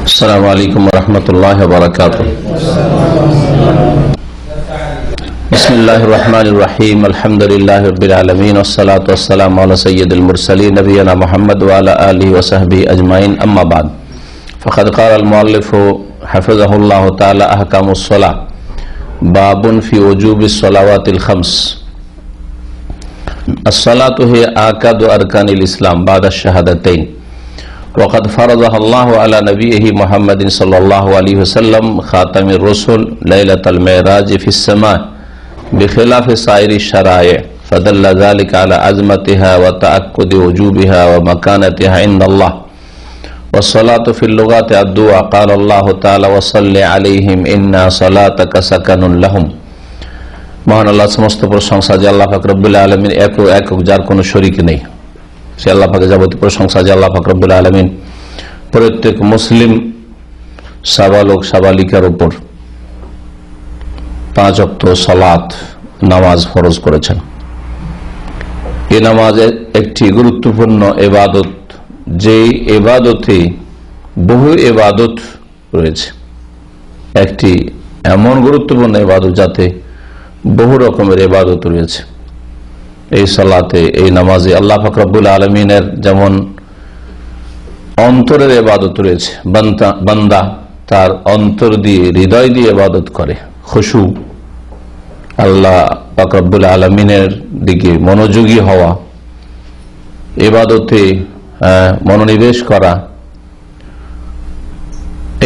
আসসালামু আলাইকুম ওয়া রাহমাতুল্লাহি ওয়া বারাকাতুহু। বিসমিল্লাহির রহমানির রহিম। আলহামদুলিল্লাহি রাব্বিল আলামিন ওয়াস সালাতু ওয়াস সালামু আলা সাইয়্যিদিল মুরসালিন নবিয়িনা মুহাম্মদ ওয়া আলা আলিহি ওয়া সাহবিহি আজমাইন, আম্মা বাদ। ফাকাদ ক্বালা আল মুআল্লিফু হাফিজাহুল্লাহু তাআলা আহকামুস সালাহ বাবুন ফি ওজুবিস সালাওয়াতিল খামস। আস-সালাতু হিয়া আকাদু আরকানিল ইসলাম বা'দা আশ-শাহাদাতাইন। وقد فرضها الله على نبيه محمد صلى الله عليه وسلم خاتم الرسل ليلة المعراج في السماء بخلاف سائر الشرائع، فدل ذلك على عظمتها وتأكد وجوبها ومكانتها عند الله. والصلاة في اللغة الدعاء، قال الله تعالى وصل عليهم إن صلاتك سكن لهم। মহান আল্লাহ সমস্ত প্রশংসা যে আল্লাহ পাক রব্বুল আলামিন একক, যার কোনো শরীক নেই। সে আল্লাহ পাকের যাবতীয় প্রশংসা যে আল্লাহ পাক রব্বুল আলামিন প্রত্যেক মুসলিম সাবালক সাবালিকার উপর 5 ওয়াক্ত সালাত নামাজ ফরজ করেছেন। এই নামাজ একটি গুরুত্বপূর্ণ ইবাদত, যে ইবাদতে বহু ইবাদত রয়েছে। একটি এমন গুরুত্বপূর্ণ ইবাদত যাতে বহু রকমের ইবাদত রয়েছে। এই সালাতে, এই নামাজে আল্লাহ পাক রব্বুল আলামিনের যেমন অন্তরের ইবাদত রয়েছে, বান্দা তার অন্তর দিয়ে, হৃদয় দিয়ে ইবাদত করে, খুশু, আল্লাহ পাক রব্বুল আলামিনের দিকে মনোযোগী হওয়া, ইবাদতে মনোনিবেশ করা।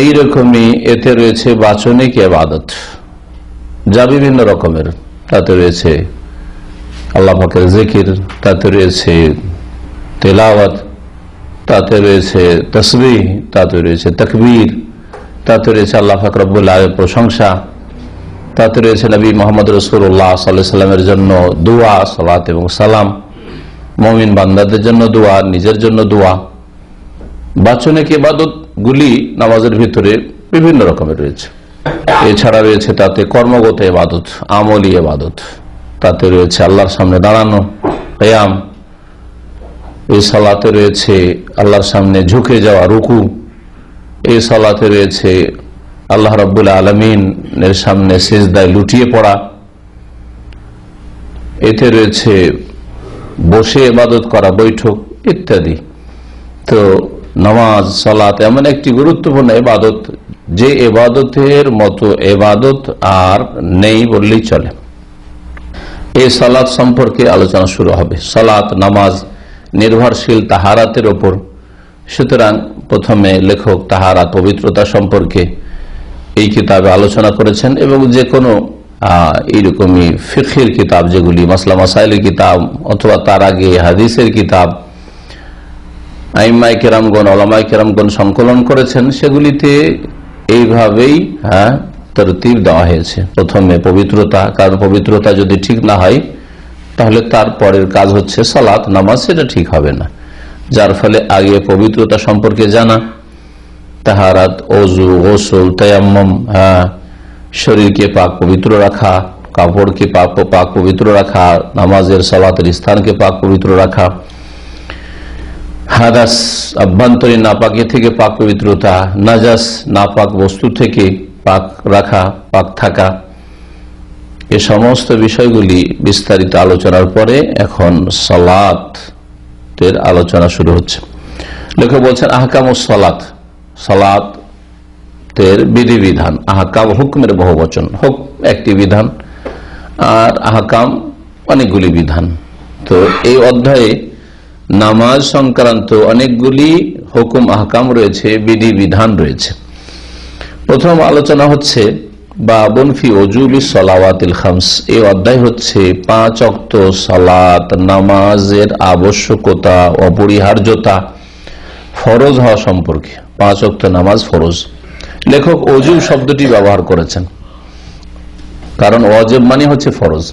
এইরকমই এতে রয়েছে বাচনিক ইবাদত, যা বিভিন্ন রকমের। তাতে রয়েছে আল্লাহ পাকের জিকির, তাতে রয়েছে তেলাওয়াত, তাতে রয়েছে তাসবিহ, তাতে রয়েছে তাকবীর, তাতে রয়েছে আল্লাহ পাক রব্বুল আলামিনের প্রশংসা, তাতে রয়েছে নবী মুহাম্মদ রাসূলুল্লাহ সাল্লাল্লাহু আলাইহি ওয়াসাল্লামের জন্য দোয়া, সালাত এবং সালাম, মুমিন বান্দাদের জন্য দোয়া, নিজের জন্য দোয়া। বাচনিক ইবাদত গুলি নামাজের ভিতরে বিভিন্ন রকমের রয়েছে। এছাড়া রয়েছে তাতে কর্মগত ইবাদত, আমলি ইবাদত। তাতে রয়েছে আল্লাহর সামনে দাঁড়ানো, কিয়াম। এই সালাতে রয়েছে আল্লাহর সামনে ঝুঁকে যাওয়া, রুকু। এই সালাতে রয়েছে আল্লাহ রাব্বুল আলামিনের সামনে সিজদায় লুটিয়ে পড়া। এতে রয়েছে বসে ইবাদত করা, বৈঠক ইত্যাদি। তো নামাজ, সালাত এমন একটি গুরুত্বপূর্ণ ইবাদত, যে ইবাদতের মতো ইবাদত আর নেই বললেই চলে। এই সালাত সম্পর্কে আলোচনা শুরু হবে। সালাত, নামাজ নির্ভরশীল তাহারাতের ওপর। সুতরাং প্রথমে লেখক তাহারাত, পবিত্রতা সম্পর্কে এই কিতাবে আলোচনা করেছেন, এবং যে কোনো এইরকমই ফিকহের কিতাব, যেগুলি মাসলা মাসাইলের কিতাব অথবা তার আগে হাদিসের কিতাব আইম্মায়ে কেরামগণ, উলামায়ে কেরামগণ সংকলন করেছেন, সেগুলিতে এইভাবেই তরতিব দেওয়া হয়েছে। প্রথমে পবিত্রতা, কারণ পবিত্রতা যদি ঠিক না হয় তাহলে তার পরের কাজ হচ্ছে সালাত, নামাজ, সেটা ঠিক হবে না। যার ফলে আগে পবিত্রতা সম্পর্কে জানা, তাহারাত, ওযু, গোসল, তায়াম্মুম, শরীরকে পাক পবিত্র রাখা, কাপড়কে পাক পবিত্র রাখা, নামাজের সালাতের স্থানকে পাক পবিত্র রাখা, হাদাস আভ্যন্তরীণ নাপাকি থেকে পাক পবিত্রতা, নাজাস নাপাক বস্তু থেকে পাক রাখা, পাক থাকা, এ সমস্ত বিষয়গুলি বিস্তারিত আলোচনার পরে এখন সালাতের আলোচনা শুরু হচ্ছে। লেখক বলছেন আহকামুস সালাত, সালাতের বিধিবিধান। আহকাম হুকমের বহুবচন, হুক একটি বিধান আর আহকাম অনেকগুলি বিধান। তো এই অধ্যায়ে নামাজ সংক্রান্ত অনেকগুলি হুকুম আহকাম রয়েছে, বিধিবিধান রয়েছে। প্রথম আলোচনা হচ্ছে বাবুন ফি ওজুবিস সালাওয়াতিল খামস। এই অধ্যায় হচ্ছে 5 ওয়াক্ত সালাত নামাজের আবশ্যকতা, অপরিহার্যতা, ফরজ হওয়া সম্পর্কে। 5 ওয়াক্ত নামাজ ফরজ। লেখক ওজু শব্দটি ব্যবহার করেছেন, কারণ ওয়াজিব মানে হচ্ছে ফরজ।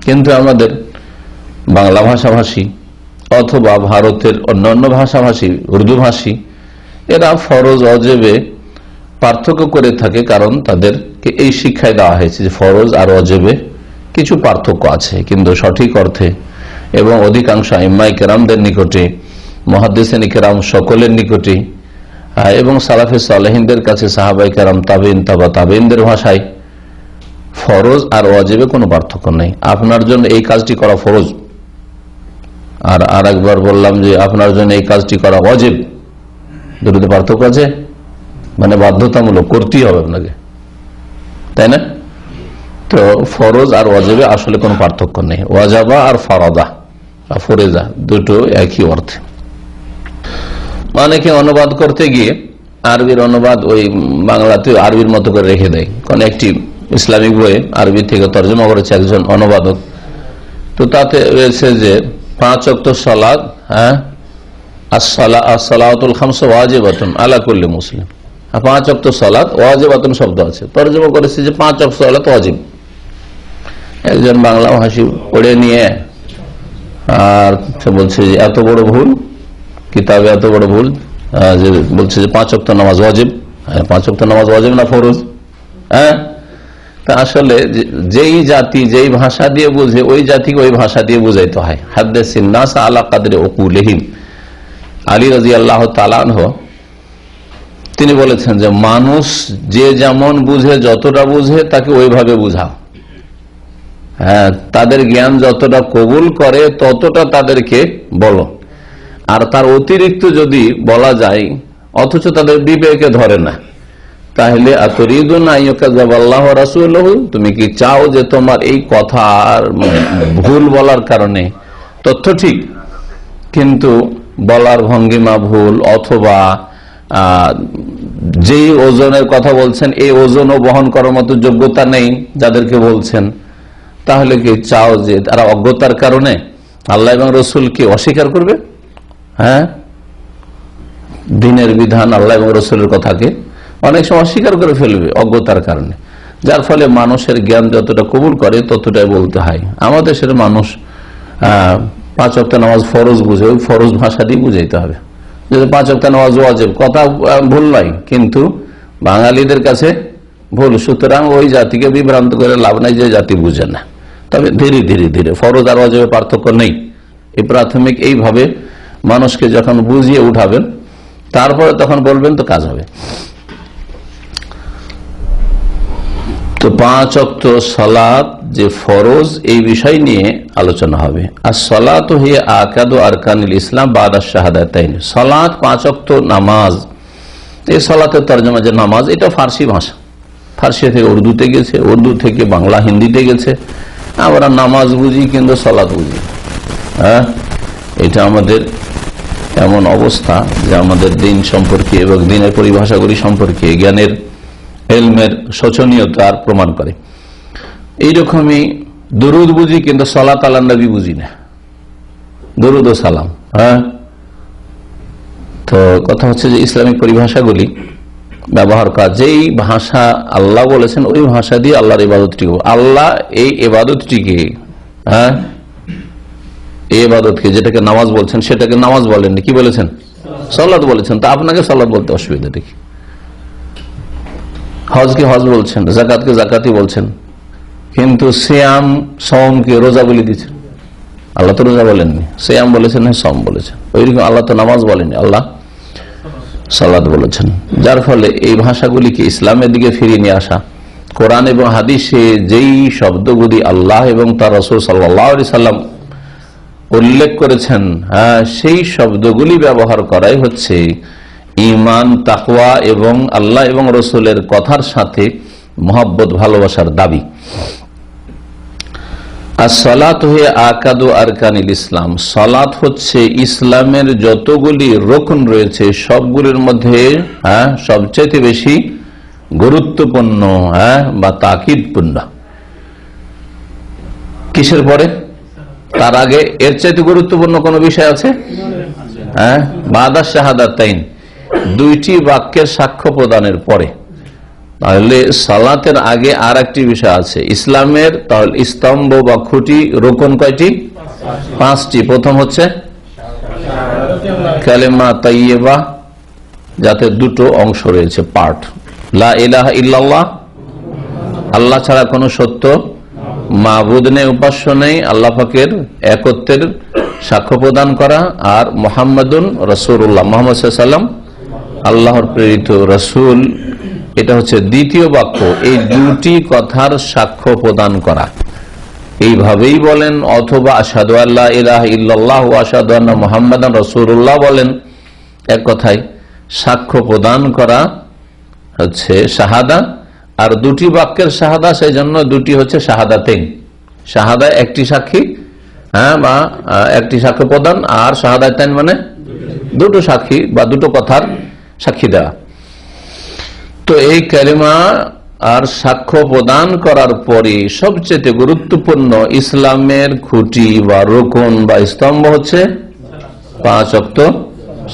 কিন্তু আমাদের বাংলা ভাষাভাষী অথবা ভারতের অন্যান্য ভাষাভাষী, উর্দু ভাষী, এরা ফরজ ওয়াজিবে পার্থক্য করে থাকে, কারণ তাদেরকে এই শিক্ষায় দেওয়া হয়েছে যে ফরজ আর ওয়াজিবে কিছু পার্থক্য আছে। কিন্তু সঠিক অর্থে এবং অধিকাংশ আইম্মায়ে কেরামদের নিকটে, মুহাদ্দিসিনে কেরাম সকলের নিকটে এবং সালাফে সালেহিনদের কাছে সাহাবায়ে কেরাম, তাবেইন, তাবা তাবেইনদের ভাষায় ফরজ আর ওয়াজিবে কোনো পার্থক্য নেই। আপনার জন্য এই কাজটি করা ফরজ, আর আরেকবার বললাম যে আপনার জন্য এই কাজটি করা ওয়াজিব, দুটোতে পার্থক্য আছে। মানে বাধ্যতামূলক করতেই হবে আপনাকে, তাই না? তো ফরজ আর ওয়াজিবে আসলে কোনো পার্থক্য নেই। ওয়াজাবা আর ফরদা, ফরেজা দুটো একই অর্থে। অনেকে অনুবাদ করতে গিয়ে আরবির অনুবাদ ওই বাংলাতে আরবির মতো করে রেখে দেয়। কারণ একটি ইসলামিক বইয়ে আরবি থেকে তর্জমা করেছে একজন অনুবাদক, তো তাতে রয়েছে যে 5 ওয়াক্ত সালাত, as-salatul khamsu ওয়াজিবাতুন আলা কুল্লি মুসলিম, 5 ওয়াক্ত সালাত ওয়াজিবাতুন শব্দ আছে, তর্জমা করেছে যে 5 ওয়াক্ত সালাত ওয়াজিব। একজন বাংলা ভাষী পড়ে নিয়ে আর সে বলছে যে এত বড় ভুল, কিতাবে এত বড় ভুল, যে বলছে যে 5 ওয়াক্ত নামাজ ওয়াজিব। 5 ওয়াক্ত নামাজ ওয়াজিব না ফরজ? তা আসলে যেই জাতি যেই ভাষা দিয়ে বুঝে ওই জাতিকে ওই ভাষা দিয়ে বুঝাইতে হয়। হাদ্দিসিন নাস আলা কদরি উকুলিহিম, আলী রাদিয়াল্লাহু তাআলা আনহু তিনি বলেছেন যে মানুষ যে যেমন বুঝে, যতটা বুঝে তাকে ওইভাবে বুঝাও। তাদের জ্ঞান যতটা কবুল করে ততটা তাদেরকে বলো, আর তার অতিরিক্ত যদি বলা যায় অথচ তাদের বিবেকে ধরে না, তাহলে তুমি কি চাও যে তোমার এই কথার ভুল বলার কারণে তথ্য ঠিক কিন্তু বলার ভঙ্গিমা ভুল, অথবা যেই ওজনের কথা বলছেন এই ওজনও বহন করার মতো যোগ্যতা নেই যাদেরকে বলছেন, তাহলে কি চাও যে তারা অজ্ঞতার কারণে আল্লাহ এবং রসুলকে অস্বীকার করবে? দ্বীনের বিধান, আল্লাহ এবং রসুলের কথাকে অনেক সময় অস্বীকার করে ফেলবে অজ্ঞতার কারণে, যার ফলে মানুষের জ্ঞান যতটা কবুল করে ততটাই বলতে হয়। আমাদের দেশের মানুষ 5 ওয়াক্ত নামাজ ফরজ বুঝে, ওই ফরজ ভাষা দিয়ে বুঝাইতে হবে। যদি 5 ওয়াক্ত নামাজ ওয়াজিব, কথা ভুল নয়, কিন্তু বাঙালিদের কাছে ভুল, সুতরাং ওই জাতিকে বিভ্রান্ত করে লাভ নাই যে জাতি বুঝে না। তবে ধীরে ধীরে ধীরে ফরজ আর ওয়াজিবের পার্থক্য নেই, এই প্রাথমিক এইভাবে মানুষকে যখন বুঝিয়ে উঠাবেন তারপরে তখন বলবেন তো কাজ হবে। তো 5 ওয়াক্ত সালাত যে ফরজ এই বিষয় নিয়ে আলোচনা হবে। আর সালাতু হিয়া আকাদু আরকানিল ইসলাম বাদা শাহাদাতাইন, সালাত 5 ওয়াক্ত নামাজ, এই সালাতের তরজমা যে নামাজ, এটা ফার্সি ভাষা, ফার্সি থেকে উর্দুতে গেছে, উর্দু থেকে বাংলা হিন্দিতে গেছে। আমরা নামাজ বুঝি কিন্তু সালাত বুঝি। এটা আমাদের এমন অবস্থা যে আমাদের দিন সম্পর্কে এবং দিনের পরিভাষাগুলি সম্পর্কে জ্ঞানের ইলমের শোচনীয়তার প্রমাণ করে। এইরকমই দরুদ বুঝি কিন্তু সালাত আলা নবী বুঝি না, দরুদ ও সালাম। তো কথা হচ্ছে যে ইসলামিক পরিভাষাগুলি ব্যবহার করা, যেই ভাষা আল্লাহ বলেছেন ওই ভাষা দিয়ে আল্লাহর ইবাদতটিকে, আল্লাহ এই ইবাদতটিকে, এই ইবাদতকে যেটাকে নামাজ বলছেন সেটাকে নামাজ বলেননি, কি বলেছেন? সালাত বলেছেন। তা আপনাকে সালাত বলতে অসুবিধা দেখি? হজকে হজ বলছেন, জাকাতকে জাকাতই বলছেন, কিন্তু সিয়াম সওমকে রোজা বলে দিচ্ছেন। আল্লাহ তো রোজা বলেননি, সিয়াম বলেছেন, সওম বলেছেন। ওইরকম আল্লাহ তো নামাজ বলেননি, আল্লাহ সালাত বলেছেন। যার ফলে এই ভাষাগুলিকে ইসলামের দিকে ফিরিয়ে নিয়ে আসা, কোরআন এবং হাদিসে যেই শব্দগুলি আল্লাহ এবং তার রাসূল সাল্লাল্লাহু আলাইহি সাল্লাম উল্লেখ করেছেন, সেই শব্দগুলি ব্যবহার করাই হচ্ছে ঈমান, তাকওয়া এবং আল্লাহ এবং রসুলের কথার সাথে মহব্বত, ভালোবাসার দাবি। আর সালাত হয়ে আকাদু আরকানিল ইসলাম, সালাত হচ্ছে ইসলামের যতগুলি রকন রয়েছে সবগুলির মধ্যে সবচেয়ে বেশি গুরুত্বপূর্ণ বা তাকিদপূর্ণ। কিসের পরে? তার আগে এর চাইতে গুরুত্বপূর্ণ কোন বিষয় আছে? বাদা শাহাদাতাইন, দুইটি বাক্যের সাক্ষ্য প্রদানের পরে। তাহলে সালাতের আগে আর একটি বিষয় আছে ইসলামের। তাহলে স্তম্ভ বা খুঁটি, রোকন কয়টি? 5টি। প্রথম হচ্ছে কালেমা তাইয়্যিবা, যাতে দুটো অংশ রয়েছে, পার্ট। লা ইলাহা ইল্লাল্লাহ, আল্লাহ ছাড়া কোনো সত্য মাবুদ নেই, উপাস্য নেই, আল্লাহ পাকের একত্বের সাক্ষ্য প্রদান করা। আর মুহাম্মাদুন রাসূলুল্লাহ, মুহাম্মদ সাল্লাল্লাহু আলাইহি ওয়াসাল্লাম আল্লাহর প্রেরিত রাসূল, এটা হচ্ছে দ্বিতীয় বাক্য। এই দুটি কথার সাক্ষ্য প্রদান করা, এইভাবেই বলেন, অথবা আশহাদু আল্লা ইলাহা ইল্লাল্লাহ ওয়া আশহাদু আন্না মুহাম্মাদান রাসূলুল্লাহ বলেন, এক কথায় সাক্ষ্য প্রদান করা হচ্ছে শাহাদা। আর দুটি বাক্যের শাহাদা, সেই জন্য দুটি হচ্ছে শাহাদাতেন। শাহাদা একটি সাক্ষী, বা একটি সাক্ষ্য প্রদান, আর শাহাদাতেন মানে দুটো সাক্ষী বা দুটো কথার সাক্ষী দেওয়া। তো এই কালিমা আর সাক্ষ্য প্রদান করার পরে সবচেয়ে গুরুত্বপূর্ণ ইসলামের খুঁটি বা রুকন বা স্তম্ভ হচ্ছে 5 ওয়াক্ত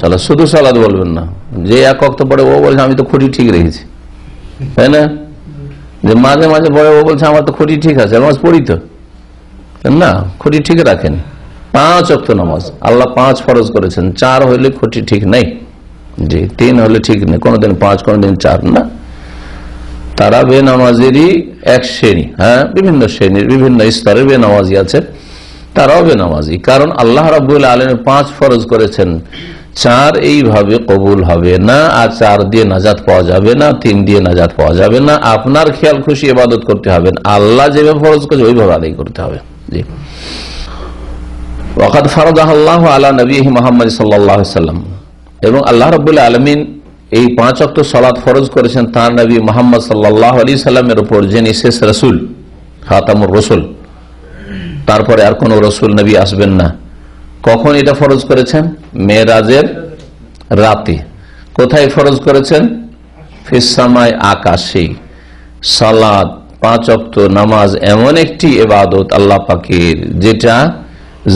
সালাত। শুধু সালাত বলবেন না, যে এক ওয়াক্ত পড়ে ও বলছে আমি তো খুঁটি ঠিক রেখেছি, তাই না? যে মাঝে মাঝে পড়ে ও বলছে আমার তো খুঁটি ঠিক আছে, নামাজ পড়ি তো না, খুঁটি ঠিক রাখেন। 5 ওয়াক্ত নামাজ আল্লাহ 5 ফরজ করেছেন, 4 হইলে খুঁটি ঠিক নেই, জি 3 হলে ঠিক নেই, কোনদিন 5 কোনদিন 4 না। তারা বেনামাজিরই এক শ্রেণী, বিভিন্ন শ্রেণীর বিভিন্ন স্তরের বেনামাজি আছে, তারাও বেনামাজি। কারণ আল্লাহ রাব্বুল আলামিন 5 ফরজ করেছেন, 4 এইভাবে কবুল হবে না, আর 4 দিয়ে নাজাত পাওয়া যাবে না, 3 দিয়ে নাজাত পাওয়া যাবে না। আপনার খেয়াল খুশি ইবাদত করতে হবে, আল্লাহ যেভাবে ফরজ করেছে ওইভাবে আদায় করতে হবে। জি, ওয়াকাদ ফারাদাহাল্লাহু আলা নবিয়্যিহি মুহাম্মদ সাল্লাল্লাহু আলাইহি ওয়াসাল্লাম, এবং আল্লাহ রাব্বুল আলামিন এই 5 ওয়াক্ত সালাত ফরজ করেছেন তার নবী মুহাম্মদ সাল্লাল্লাহু আলাইহি সাল্লামের উপর, যিনি শেষ রাসূল, খাতামুর রাসূল, তারপরে আর কোন রাসূল নবী আসবেন না। কখন এটা ফরজ করেছেন? মেরাজের রাতে। কোথায় ফরজ করেছেন? ফিস সামাই, আকাশে। সালাত 5 ওয়াক্ত নামাজ এমন একটি ইবাদত আল্লাহ পাকের, যেটা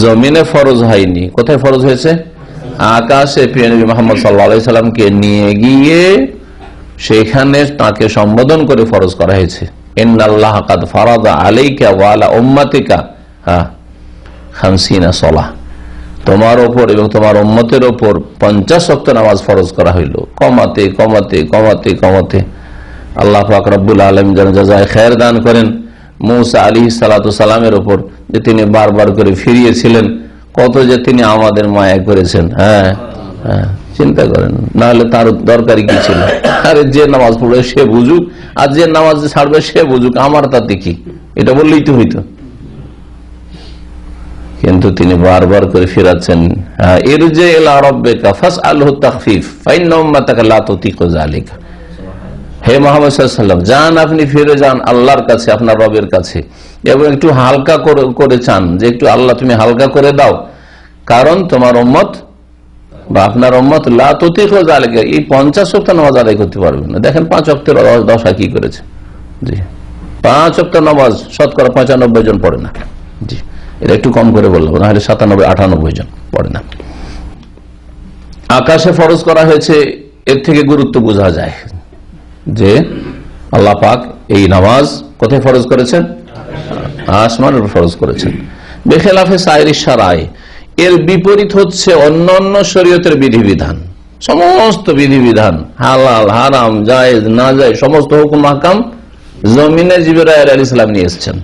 জমিনে ফরজ হয়নি। কোথায় ফরজ হয়েছে? আকাশে প্রিয় নবী মুহাম্মদ সাল্লাল্লাহু আলাইহি সাল্লামকে নিয়ে গিয়ে সেখানে তাকে সম্বোধন করে ফরজ করা হয়েছে। ইন্নাল্লাহ কাদ ফারাদা আলাইকা ওয়া আলা উম্মাতিকা 50 সালাহ, তোমার ওপর এবং তোমার উম্মতের ওপর 50 ওয়াক্ত নামাজ ফরজ করা হইল। কমাতে কমাতে কমাতে কমাতে আল্লাহ পাক রব্বুল আলামিন যেন জাযায়ে খায়ের দান করেন মুসা আলাইহিস সালাতু সালামের ওপর, যে তিনি বারবার করে ফিরিয়েছিলেন, কত যে তিনি আমাদের মায়া করেছেন। চিন্তা করেন, না হলে তার দরকারি কি ছিল? আরে যে নামাজ পড়বে সে বুঝুক, আর যে নামাজ ছাড়বে সে বুঝুক, আমার তাতে কি, এটা বললেই তো হইতো। কিন্তু তিনি বারবার করে ফিরাচ্ছেন, ইরজি ইলা রাব্বিকা ফাসআলহু তাখফিফ ফাইন্না উম্মাতাকা লা তুতিকু যালিকা। হে মুহাম্মদ সাল্লাল্লাহু আলাইহি ওয়াসাল্লাম, যান, আপনি ফিরে যান আল্লাহর কাছে, আপনার রবের কাছে, এবং একটু হালকা করে চান, যে একটু আল্লাহ তুমি হালকা করে দাও, কারণ তোমার উম্মত বা আপনার উম্মত লা তুতিকু যালিকা, এই 50 ওয়াক্ত নামাজ আদায় করতে পারবে না। দেখেন 5 ওয়াক্তের দশা কি করেছে। জি, 5 ওয়াক্ত নামাজ শতকরা 95 জন পড়ে না। জি, এটা একটু কম করে বললাম, না হলে 97-98 জন পড়ে না। আকাশে ফরজ করা হয়েছে, এর থেকে গুরুত্ব বোঝা যায় যে আল্লাহ পাক এই নামাজ কোথায় ফরজ করেছেন? আসমানের ফরজ করেছেন। বেখেলাফে সাইরি শারাই, এর বিপরীত হচ্ছে অন্যান্য শরীয়তের বিধিবিধান। সমস্ত বিধিবিধান, হালাল হারাম জায়েজ না জায়েজ, সমস্ত হুকুম আহকাম জমিনে জিবরাইল আলাইহিস সালাম নিয়ে এসেছেন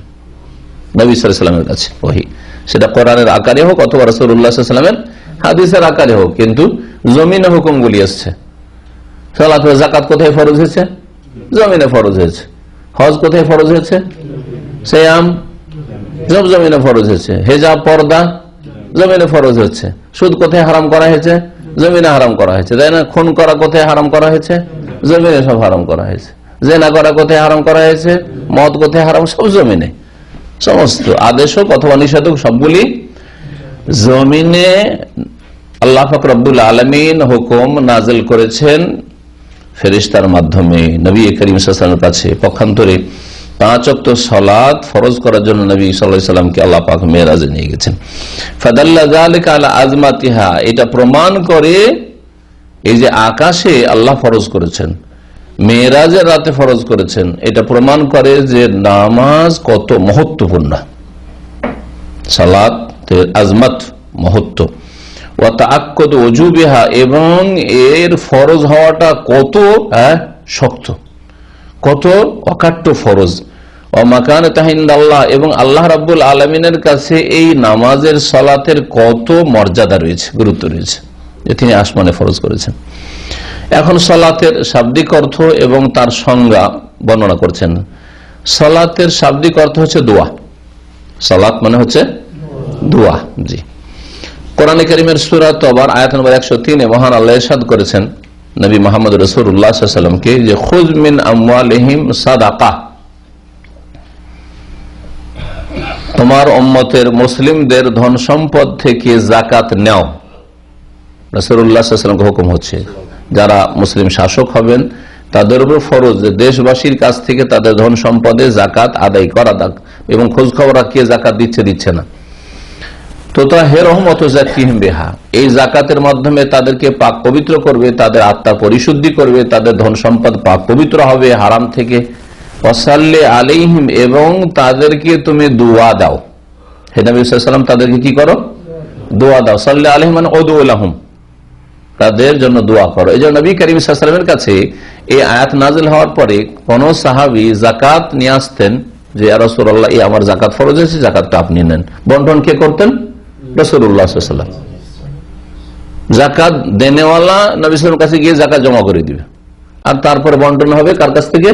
নবী সাল্লাল্লাহু আলাইহি ওয়াসাল্লামের কাছে। ওহী, সেটা কোরআনের আকারে হোক অথবা রাসূলুল্লাহ সাল্লাল্লাহু আলাইহি ওয়াসাল্লামের হাদিসের আকারে হোক, কিন্তু জমিনে হুকুমগুলি এসেছে। সালাত ও যাকাত কোথায় ফরজ হয়েছে? জমিনে ফরজ হয়েছে। হজ কোথায় ফরজ হয়েছে? সিয়াম সব জমিনে ফরজ হয়েছে। হিজাব পর্দা জমিনে ফরজ হচ্ছে। সুদ কোথায় হারাম করা হয়েছে? জমিনে হারাম করা হয়েছে, তাই না? খুন করা কোথায় হারাম করা হয়েছে? জমিনে সব হারাম করা হয়েছে। জেনা করা কোথায় হারাম করা হয়েছে? মদ কোথায় হারাম? সব জমিনে। সমস্ত আদেশ হোক অথবা নিষেধ হোক, সবগুলি জমিনে আল্লাহ পাক রব্বুল আলামিন হুকুম নাযিল করেছেন ফেরেশতার মাধ্যমে নবী করিম সাল্লাল্লাহু আলাইহি ওয়াসাল্লামের কাছে। পক্ষান্তরে 5 ওয়াক্ত সালাত ফরজ করার জন্য নবী সাল্লাল্লাহু আলাইহি ওয়াসাল্লামকে আল্লাহ পাক মেরাজে নিয়ে গেছেন। ফাদাল্লা যালিকা আলা আযমাতিহা, এটা প্রমাণ করে এই যে আকাশে আল্লাহ ফরজ করেছেন, মেরাজের রাতে ফরজ করেছেন, এটা প্রমাণ করে যে নামাজ কত মহত্বপূর্ণ, সালাতের আজমত, মহত্ব। ওয়া তাআক্কুদ ওজুবিহা, এবং এর ফরজ হওয়াটা কত শক্ত, কত অকাট্য ফরজ। ও মাকানাতু ইনদাল্লাহ, এবং আল্লাহ রাব্বুল আলামিনের কাছে এই নামাজের সালাতের কত মর্যাদা রয়েছে, গুরুত্ব রয়েছে, যে তিনি আসমানে ফরজ করেছেন। এখন সালাতের শাব্দিক অর্থ এবং তার সংজ্ঞা বর্ণনা করছেন। সালাতের শাব্দিক অর্থ হচ্ছে দোয়া। সালাত মানে হচ্ছে দোয়া। জি, কোরআনে কারীমের সূরা তওবার আয়াত নম্বর 103 এ মহান আল্লাহ ইরশাদ করেছেন নবী মুহাম্মদ রাসূলুল্লাহ সাল্লাল্লাহু আলাইহি ওয়াসাল্লামকে যে খুয মিন আমওয়ালিহিম সাদাকা, তোমার উম্মতের মুসলিমদের ধন সম্পদ থেকে যাকাত নাও। রাসূলুল্লাহ সাল্লাল্লাহু আলাইহি ওয়াসাল্লামকে হুকুম হচ্ছে যারা মুসলিম শাসক হবেন তাদের উপর ফরজ দেশবাসীর কাছ থেকে তাদের ধন সম্পদে যাকাত আদায় করা এবং খোঁজ খবর কে যাকাত দিচ্ছে না। তো এই জাকাতের মাধ্যমে তাদেরকে পাক পবিত্র করবে, তাদের আত্মা পরিশুদ্ধি করবে, তাদের ধন সম্পদ পাক পবিত্র হবে হারাম থেকে। ওয়াসাল্লি আলাইহিম, এবং তাদেরকে তুমি দোয়া দাও। হে নবী সাল্লাল্লাহু আলাইহি ওয়াসাল্লাম তাদেরকে কি করো? দোয়া দাও। সাল্লি আলাইহিম মানে উদউ লাহুম, তাদের জন্য দোয়া করো। এই জন্য নবী করিম সাল্লাল্লাহু আলাইহি ওয়াসাল্লামের কাছে এই আয়াত নাযিল হওয়ার পরে কোন সাহাবী যাকাত নিয়ে আসতেন যে ইয়া রাসূলুল্লাহ, এই আমার যাকাত ফরজ হয়েছে, যাকাতটা আপনি নেন। বন্টন কে করতেন? রাসূলুল্লাহ সাল্লাল্লাহু আলাইহি ওয়াসাল্লাম। যাকাত দেনেওয়ালা নবী সাল্লাল্লাহু আলাইহি ওয়াসাল্লামের কাছে গিয়ে যাকাত জমা করে দিবে, আর তারপরে বন্টন হবে কার কাছ থেকে?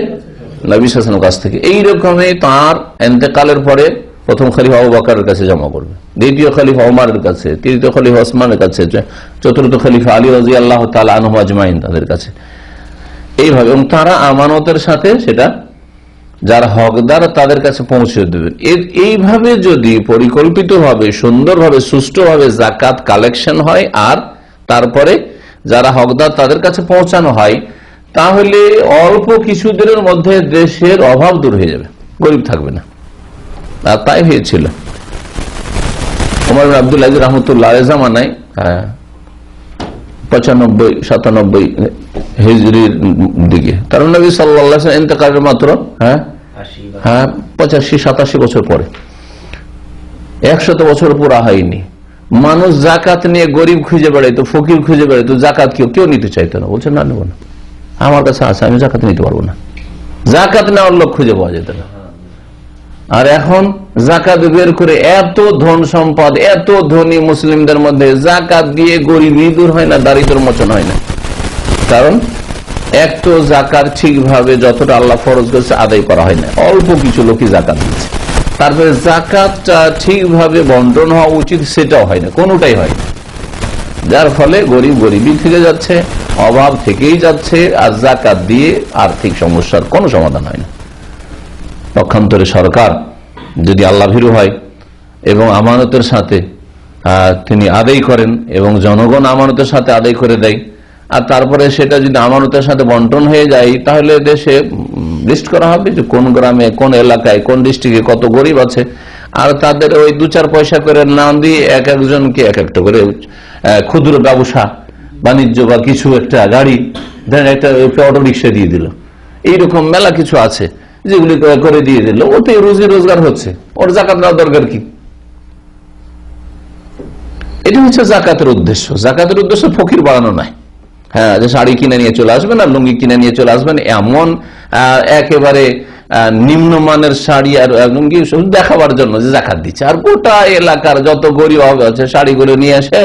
নবী সাল্লাল্লাহু আলাইহি ওয়াসাল্লামের কাছ থেকে। এইরকমই তার ইন্তেকালের পরে প্রথম খলিফা আবু বকরের কাছে জমা করবে, দ্বিতীয় খলিফা ওমরের কাছে, তৃতীয় খলিফা ওসমানের কাছে, চতুর্থ খলিফা আলী রাদিয়াল্লাহু তাআলা আনহু আজমাইন তাদের কাছে। এইভাবে, এবং তারা আমানতের সাথে সেটা যার হকদার তাদের কাছে পৌঁছে দেবেন। এইভাবে যদি পরিকল্পিতভাবে, সুন্দরভাবে, সুষ্ঠুভাবে যাকাত কালেকশন হয় আর তারপরে যারা হকদার তাদের কাছে পৌঁছানো হয়, তাহলে অল্প কিছুদিনের মধ্যে দেশের অভাব দূর হয়ে যাবে, গরিব থাকবে না। আর তাই হয়েছিল ওমর ইবনে আব্দুল আজিজ রাহমাতুল্লাহ আলাইহি জামানায় 95-97 হিজরির দিকে, তার নবী সাল্লাল্লাহু আলাইহি ওয়াসাল্লাম ইন্তেকালের মাত্র 85-87 বছর পরে, 100 বছর পুরা হয়নি। মানুষ যাকাত নিয়ে গরিব খুঁজে বেড়াইতো, ফকির খুঁজে বেড়াইতো, যাকাত কেউ নিতে চাইতো না, বলছে না নেব না, আমার কাছে আছে, আমি যাকাত নিতে পারবো না। যাকাত নেওয়ার লোক খুঁজে পাওয়া যেত না। আর এখন যাকাত বের করে এত ধন সম্পদ, এত ধনী মুসলিমদের মধ্যে যাকাত দিয়ে গরিবই দূর হয় না, দারিদ্র মোচন হয় না। কারণ এক তো যাকাত ঠিকভাবে যতটা আল্লাহ ফরজ করেছে আদায় করা হয় না, অল্প কিছু লোকই যাকাত দিচ্ছে। তারপরে যাকাতটা ঠিকভাবে বন্টন হওয়া উচিত সেটাও হয় না, কোনোটাই হয় না। যার ফলে গরিবই থেকে যাচ্ছে, অভাব থেকেই যাচ্ছে, আর যাকাত দিয়ে আর্থিক সমস্যার কোনো সমাধান হয় না। পক্ষান্তরে সরকার যদি আল্লাহ ভীরু হয় এবং আমানতের সাথে তিনি আদায় করেন এবং জনগণ আমানতের সাথে আদায় করে দেয়, আর তারপরে সেটা যদি আমানতের সাথে বন্টন হয়ে যায়, তাহলে দেশে লিস্ট করা হবে যে কোন গ্রামে, কোন এলাকায়, কোন ডিস্ট্রিক্টে কত গরিব আছে, আর তাদের ওই 2-4 পয়সা করে নাম দিয়ে এক একজনকে এক একটা করে ক্ষুদ্র ব্যবসা বাণিজ্য বা কিছু একটা গাড়ি, একটা অটো রিক্সা দিয়ে দিল। এইরকম মেলা কিছু আছে যেগুলি করে দিয়ে দিল, ওতে রুজি রোজগার হচ্ছে, ওর যাকাত নেওয়ার দরকার কি? এটা হচ্ছে যাকাতের উদ্দেশ্য। যাকাতের উদ্দেশ্য ফকির বাড়ানো নয়। হ্যাঁ, যে শাড়ি কিনে নিয়ে চলে আসবেন আর লুঙ্গি কিনে নিয়ে চলে আসবেন, এমন একেবারে নিম্নমানের শাড়ি আর লুঙ্গি শুধু দেখাবার জন্য যে যাকাত দিচ্ছে, আর গোটা এলাকার যত গরিব আছে শাড়িগুলো নিয়ে আসে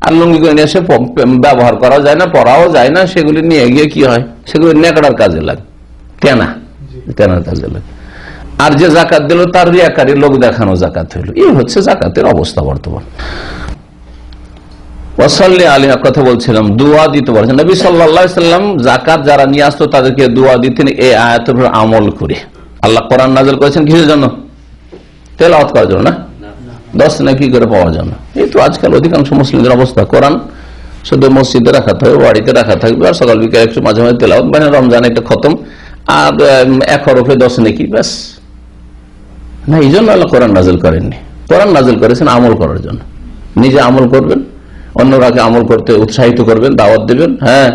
আর লুঙ্গিগুলো নিয়ে এসে ব্যবহার করা যায় না, পরাও যায় না, সেগুলি নিয়ে গিয়ে কি হয়, সেগুলি নেকড়ার কাজে লাগে, কেনার কাজে লাগে। আর যে যাকাত দিল তার রিয়াকারী, লোক দেখানো যাকাত হইল। এই হচ্ছে যাকাতের অবস্থা বর্তমান। ওয়াসাল্লি আলাইহি, কথা বলছিলাম, দোয়া দিতে বলেছেন নবী সাল্লাল্লাহু আলাইহি ওয়াসাল্লাম। যাকাত যারা নিয়ে আসতো তাদেরকে দোয়া দিতেন এই আয়াতের উপর আমল করে। আল্লাহ কোরআন নাযিল করেছেন কিসের জন্য? তেলাওয়াত করার জন্য না, 10 নাকি করে পাওয়ার জন্য। এই তো আজকাল অধিকাংশ মুসলিমদের অবস্থা, কোরআন শুধু মসজিদে রাখা থাকবে, বাড়িতে রাখা থাকবে, আর সকাল বিকাল একটু মাঝে মাঝে তেলাওয়াত, মানে রমজান একটা খতম, আর 1 হরফে 10 নাকি, ব্যাস। না, এই জন্য আল্লাহ কোরআন নাযিল করেননি। কোরআন নাযিল করেছেন আমল করার জন্য। নিজে আমল করবেন, অন্যরাকে আমল করতে উৎসাহিত করবেন, দাওয়াত দেবেন। হ্যাঁ,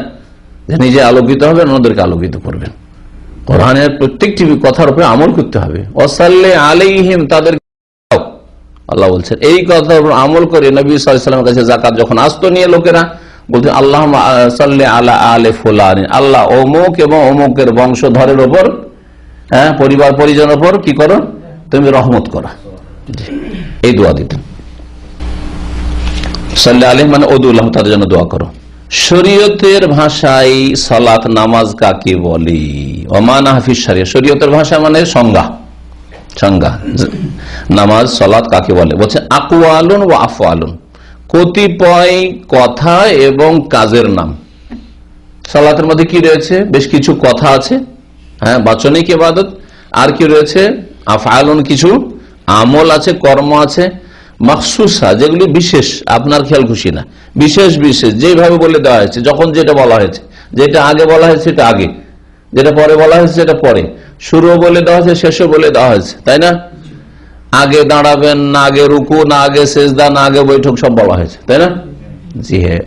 নিজে আলোকিত হবেন, অন্যদেরকে আলোকিত করবেন। কোরআনের প্রত্যেকটি কথার উপরে আমল করতে হবে। ওয়াসাল্লি আলাইহিম, তাদের আল্লাহ বলছেন এই কথার উপর আমল করে নবী সাল্লাল্লাহু আলাইহি ওয়াসাল্লামের কাছে যাকাত যখন আসতো নিয়ে লোকেরা, বলতে আল্লাহুম্মা সাল্লি আলা আলি ফুলান, আল্লাহ অমুক এবং অমুকের বংশধরের উপর, হ্যাঁ, পরিবার পরিজনের উপর কি করো, তুমি রহমত করো। এই দোয়া দিতেন। সাল্লি আলাইহি মানে উদুল্লাহ, তাদের জন্য দোয়া করো। শরীয়তের ভাষায় সালাত নামাজ কাকে বলে? ওমান হাফিজ শরিয়া, শরীয়তের ভাষা মানে সংজ্ঞা নামাজ সালাত কাকে বলে? বলছে আকওয়ালুন ওয়া আফআলুন, কতিপয় কথা এবং কাজের নাম। সালাতের মধ্যে কি রয়েছে? বেশ কিছু কথা আছে, হ্যাঁ, বাচনিক ইবাদত। আর কি রয়েছে? আফআলুন, কিছু আমল আছে, কর্ম আছে। মাখসুসা, যেগুলি বিশেষ, আপনার খেয়াল খুশি না, বিশেষ বিশেষ যেভাবে বলে দেওয়া হয়েছে, যখন যেটা বলা হয়েছে, যেটা আগে বলা হয়েছে সেটা আগে, যেটা পরে বলা হয়েছে সেটা পরে, শুরু বলে দেওয়া হয়েছে, শেষও বলে দেওয়া হয়েছে, তাই না? আগে দাঁড়াবেন না, আগে রুকু না, আগে সেজদা না, আগে বৈঠক, সব বলা হয়েছে, তাই না? জি হ্যাঁ,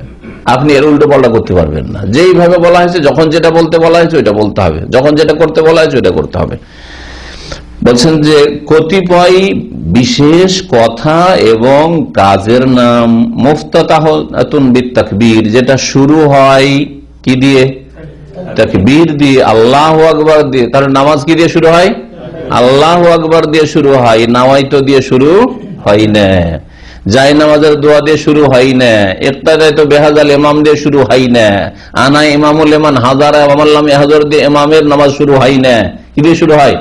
আপনি এর উল্টো পাল্টা করতে পারবেন না। যেইভাবে বলা হয়েছে, যখন যেটা বলতে বলা হয়েছে ওইটা বলতে হবে, যখন যেটা করতে বলা হয়েছে ওইটা করতে হবে। বলছেন যে কতিপয় বিশেষ কথা এবং কাজের নাম মুফতাতাহুন বিত্তাকবীর, যেটা শুরু হয় কি দিয়ে? তাকবীর দিয়ে, আল্লাহু আকবার দিয়ে। তাহলে নামাজ কি দিয়ে শুরু হয়? আল্লাহু আকবার দিয়ে শুরু হয়, নাওয়াইতো দিয়ে শুরু হয় না, জায় নামাজের দোয়া দিয়ে শুরু হয় না, ইক্তাদায়ে তো বেহাজাল ইমাম দিয়ে শুরু হয় না, আনা ইমামুল ইমান হাজারা ওয়ামাল্লাম ইহজর দিয়ে ইমামের নামাজ শুরু হয় না। কি দিয়ে শুরু হয়?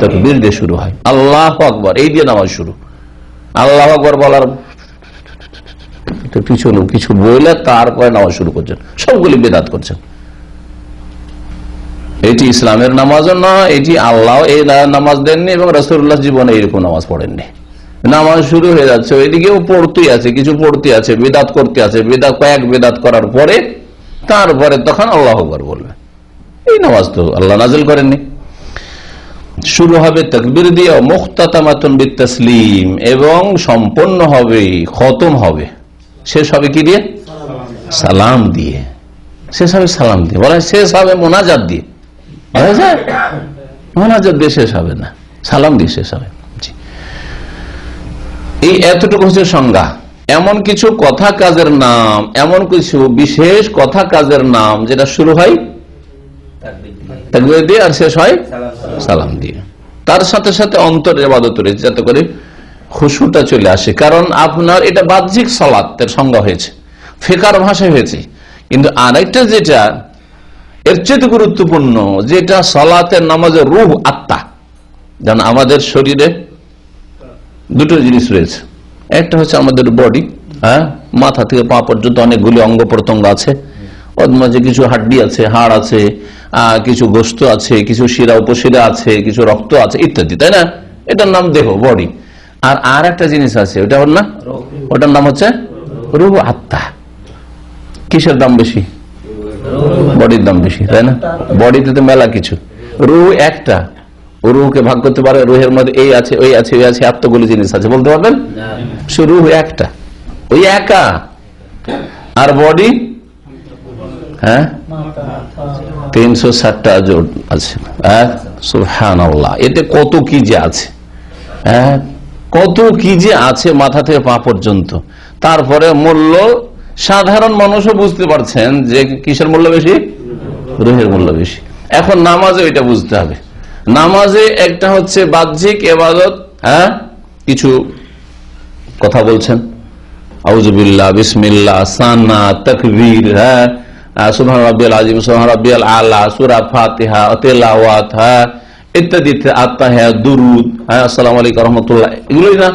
তাকবীর দিয়ে শুরু হয়, আল্লাহু আকবার, এই দিয়ে নামাজ শুরু। আল্লাহু আকবার বলার পিছনে কিছু বলে তারপরে নামাজ শুরু করছেন, সবগুলি বেদাত করছেন। এটি ইসলামের নামাজও না, এটি আল্লাহ এই নামাজ দেননি এবং রাসূলুল্লাহ জীবনে এইরকম নামাজ পড়েননি। নামাজ শুরু হয়ে যাচ্ছে, ওইদিকেও পড়তে আছে, কিছু পড়তে আছে, বেদাত করতে আছে, কয়েক বেদাত করার পরে তারপরে তখন আল্লাহু আকবার বলবে। এই নামাজ তো আল্লাহ নাজিল করেননি। শুরু হবে তাকবীর দিয়ে, মুখতাতামাতুন বিতাসলিম, এবং সম্পন্ন হবে, খতম হবে, শেষ হবে কি দিয়ে? সালাম দিয়ে। শেষ হবে সালাম দিয়ে, বলা শেষ হবে মোনাজাত দিয়ে, বলা যায় মোনাজাত দিয়ে শেষ হবে না, সালাম দিয়ে শেষ হবে। এই এতটুকু হচ্ছে সংজ্ঞা। এমন কিছু কথা কাজের নাম, এমন কিছু বিশেষ কথা কাজের নাম যেটা শুরু হয় তাকবীর দিয়ে আর শেষ হয় সালাম দিয়ে। তার সাথে সাথে অন্তরের ইবাদত রয়েছে, যাতে করে খুশুটা চলে আসে। কারণ আপনার এটা বাহ্যিক সালাতের সংজ্ঞা হয়েছে, ফিকার ভাষায় হয়েছে, কিন্তু আরেকটা যেটা এর চেয়ে গুরুত্বপূর্ণ, যেটা সালাতের নামাজের রূহ, আত্মা। যেমন আমাদের শরীরে দুটো জিনিস রয়েছে, একটা হচ্ছে আমাদের বডি, হ্যাঁ, মাথা থেকে পা পর্যন্ত অনেকগুলি অঙ্গ প্রত্যঙ্গ আছে, ওর মাঝে কিছু হাড্ডি আছে, হাড় আছে, কিছু গোস্ত আছে, কিছু শিরা উপশিরা আছে, কিছু রক্ত আছে ইত্যাদি, তাই না? এটার নাম দেহ, বডি। আর একটা জিনিস আছে, ওটা ওর না, ওটার নাম হচ্ছে রূহ, আত্মা। কিসের দাম বেশি? বডির দাম বেশি, তাই না? বডিতে তো মেলা কিছু, রূহ একটা, রুহকে ভাগ করতে পারে, রুহের মধ্যে এই আছে, ওই আছে, ওই আছে, এতগুলি জিনিস আছে, বলতে পারবেন? রুহ একটা, ওই একা। আর বডি, হ্যাঁ, 360টা জোট আছে। সুবহানাল্লাহ, এতে কত কি যে আছে, কত কি যে আছে মাথা থেকে পা পর্যন্ত। তারপরে মূল্য সাধারণ মানুষও বুঝতে পারছেন যে কিসের মূল্য বেশি? রুহের মূল্য বেশি। এখন নামাজে ওইটা বুঝতে হবে। নামাজে একটা হচ্ছে বাহ্যিক ইবাদত, হ্যাঁ, কিছু কথা বলছেন, আউযুবিল্লাহ, বিসমিল্লাহ, সানা, তাকবীর, হ্যাঁ, সুবহান রাব্বিয়াল আযীম, সুবহান রাব্বিয়াল আলা, সূরা ফাতিহা, তিলাওয়াত, হ্যাঁ, ইত্যাদি, আত্তাহিয়াত, দুরুদ, হ্যাঁ, আসসালামু আলাইকুম রাহমাতুল্লাহ, এগুলোই না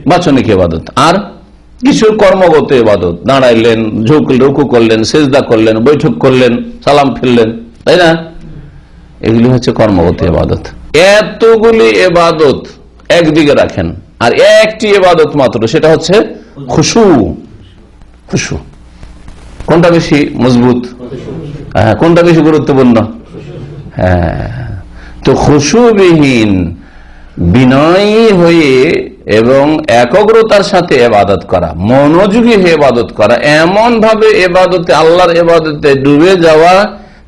বাচনিক ইবাদত। আর কিছু কর্মগত ইবাদত, দাঁড়াইলেন, ঝুঁকলেন, রুকু করলেন, সিজদা করলেন, বৈঠক করলেন, সালাম ফিরলেন, তাই না? এগুলি হচ্ছে কর্মগত ইবাদত। এতগুলি ইবাদত একদিকে রাখেন, আর একটি ইবাদত মাত্র, সেটা হচ্ছে খুশু। খুশু কোনটা বেশি মজবুত? হ্যাঁ, কোনটা বেশি গুরুত্বপূর্ণ? হ্যাঁ, তো খুশুবিহীন, বিনয়ী হয়ে এবং একাগ্রতার সাথে ইবাদত করা, মনোযোগী হয়ে ইবাদত করা, এমন ভাবে ইবাদতে, আল্লাহর ইবাদতে ডুবে যাওয়া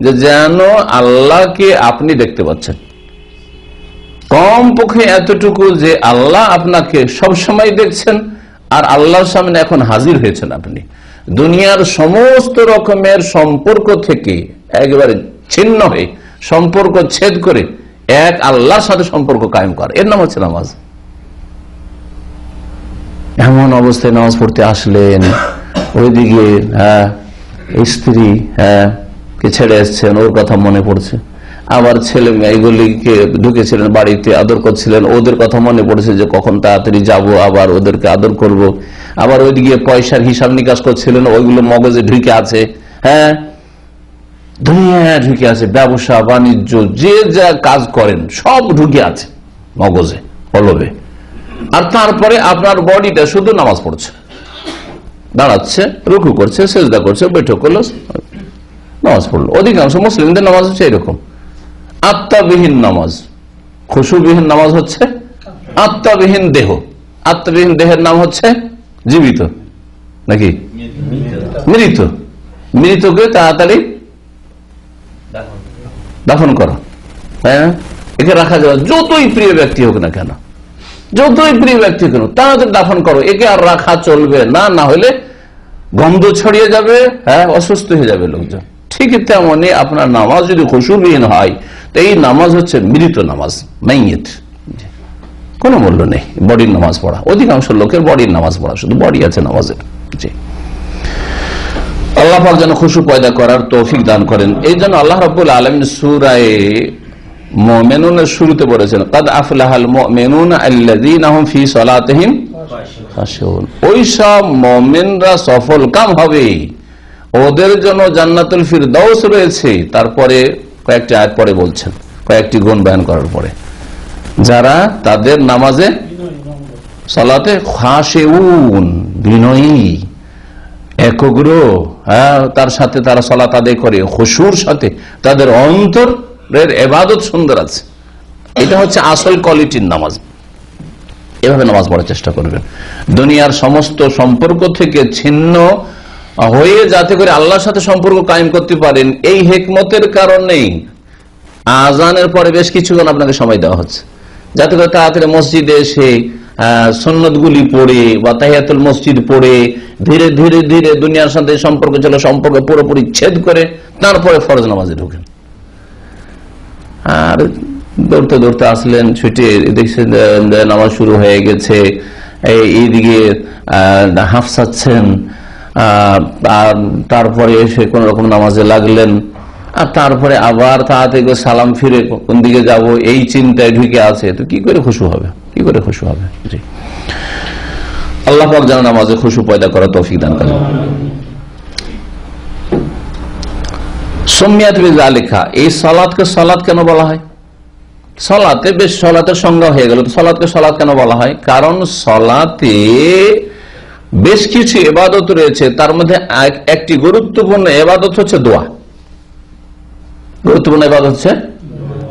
যে যেন আল্লাহকে আপনি দেখতে পাচ্ছেন। কমপক্ষে এতটুকু যে আল্লাহ আপনাকে সবসময় দেখছেন, আর আল্লাহর সামনে এখন হাজির হয়েছেন আপনি। দুনিয়ার সমস্ত রকমের সম্পর্ক থেকে একেবারে ছিন্ন হয়ে, সম্পর্ক ছেদ করে এক আল্লাহর সাথে সম্পর্ক কায়েম করা, এর নাম হচ্ছে নামাজ। এমন অবস্থায় নামাজ পড়তে আসলেন, ওইদিকে, হ্যাঁ, স্ত্রী কে ছেড়ে এসছেন, ওর কথা মনে পড়ছে। আবার ছেলে মেয়েগুলিকে ঢুকেছিলেন বাড়িতে, আদর করছিলেন, ওদের কথা মনে পড়ছে যে কখন তাড়াতাড়ি যাব, আবার ওদেরকে আদর করব। আবার ওইদিকে পয়সার হিসাব নিকাশ করছিলেন, ওইগুলো মগজে ঢুকে আছে। দুনিয়া ঢুকে আছে, ব্যবসা বাণিজ্য যে যা কাজ করেন সব ঢুকে আছে মগজে, কলবে। আর তারপরে আপনার বডিটা শুধু নামাজ পড়ছে, দাঁড়াচ্ছে, রুকু করছে, সেজদা করছে, বৈঠক করলো, নামাজ পড়লো। অধিকাংশ মুসলিমদের নামাজ হচ্ছে এরকম, আত্মাবিহীন নামাজ। খুশুবিহীন নামাজ হচ্ছে আত্মাবিহীন দেহ। আত্মাবিহীন দেহের নাম হচ্ছে জীবিত নাকি মৃত। মৃতকে তাড়াতাড়ি দাফন করা, একে রাখা যাবে, যতই প্রিয় ব্যক্তি হোক না কেন, যতই প্রিয় ব্যক্তি হোক, তাড়াতাড়ি দাফন করো, একে আর রাখা চলবে না, না হলে গন্ধ ছড়িয়ে যাবে, অসুস্থ হয়ে যাবে লোকজন। ঠিক তেমনই আপনার নামাজ যদি খুশুবিহীন হয়, তো এই নামাজ হচ্ছে মৃত নামাজ, মাইয়িত, কোনো মূল্য নেই। বডির নামাজ পড়া, অধিকাংশ লোকের বডির নামাজ পড়া, শুধু বডি আছে নামাজের। জি, আল্লাহ পাক যেন খুশু পয়দা করার তৌফিক দান করেন। এই জন্য আল্লাহ রাব্বুল আলামিন সূরা মুমিনুনের শুরুতে বলেছেন, কাদ আফলাহাল মুমিনুনা আল্লাযীনা হুম ফি সালাতিহিম খাশিউন। ওই সব মুমিনরা সফল কাম হবে, ওদের জন্য জান্নাতুল ফিরদাউস রয়েছে। তারপরে কয়েকটি আয়াত পরে বলছেন, কয়েকটি গুণ বয়ান করার পরে, যারা তাদের নামাজে সালাতে খাশিউন, বিনয়ী, একগ্র, তার সাথে তারা সালাত আদায় করে খুশুর সাথে, তাদের অন্তরের ইবাদত সুন্দর আছে। এটা হচ্ছে আসল কোয়ালিটির নামাজ। এভাবে নামাজ পড়ার চেষ্টা করবেন, দুনিয়ার সমস্ত সম্পর্ক থেকে ছিন্ন হয়ে যাতে করে আল্লাহর সাথে সম্পর্ক কায়েম করতে পারেন। এই হিকমতের কারণেই আজানের পরে বেশ কিছুক্ষণ আপনাকে সময় দেওয়া হচ্ছে, যাতে করে তাড়াতাড়ি মসজিদে এসে সুন্নতগুলি পড়ে বা তাহিয়াতুল মসজিদ পড়ে ধীরে ধীরে ধীরে দুনিয়ার সাথে সম্পর্ক ছিল সম্পর্ক পুরোপুরি ছেদ করে তারপরে ফরজ নামাজে ঢোকেন। আর দৌড়তে দৌড়তে আসলেন, ছুটে দেখছেন নামাজ শুরু হয়ে গেছে, এইদিকে হাফসাচ্ছেন, তারপরে এসে কোন রকম নামাজে লাগলেন, আর তারপরে আবার তাড়াতাড়ি সালাম ফিরে কোন দিকে যাব এই চিন্তায় ঢুকে আছে, তো কি করে খুশু হবে, কি করে খুশু হবে? জি, আল্লাহ পাক যেন নামাজে খুশু পয়দা করা তৌফিক দান করেন। সুম্মিয়াত বিযালিকা, এই সালাতকে সালাত কেন বলা হয়? সালাতে বেশ সালাতের সংজ্ঞা হয়ে গেল, তো সালাতকে সালাত কেন বলা হয়? কারণ সালাতে বেশ কিছু ইবাদত রয়েছে, তার মধ্যে একটি গুরুত্বপূর্ণ ইবাদত হচ্ছে দোয়া। গুরুত্বপূর্ণ ইবাদত হচ্ছে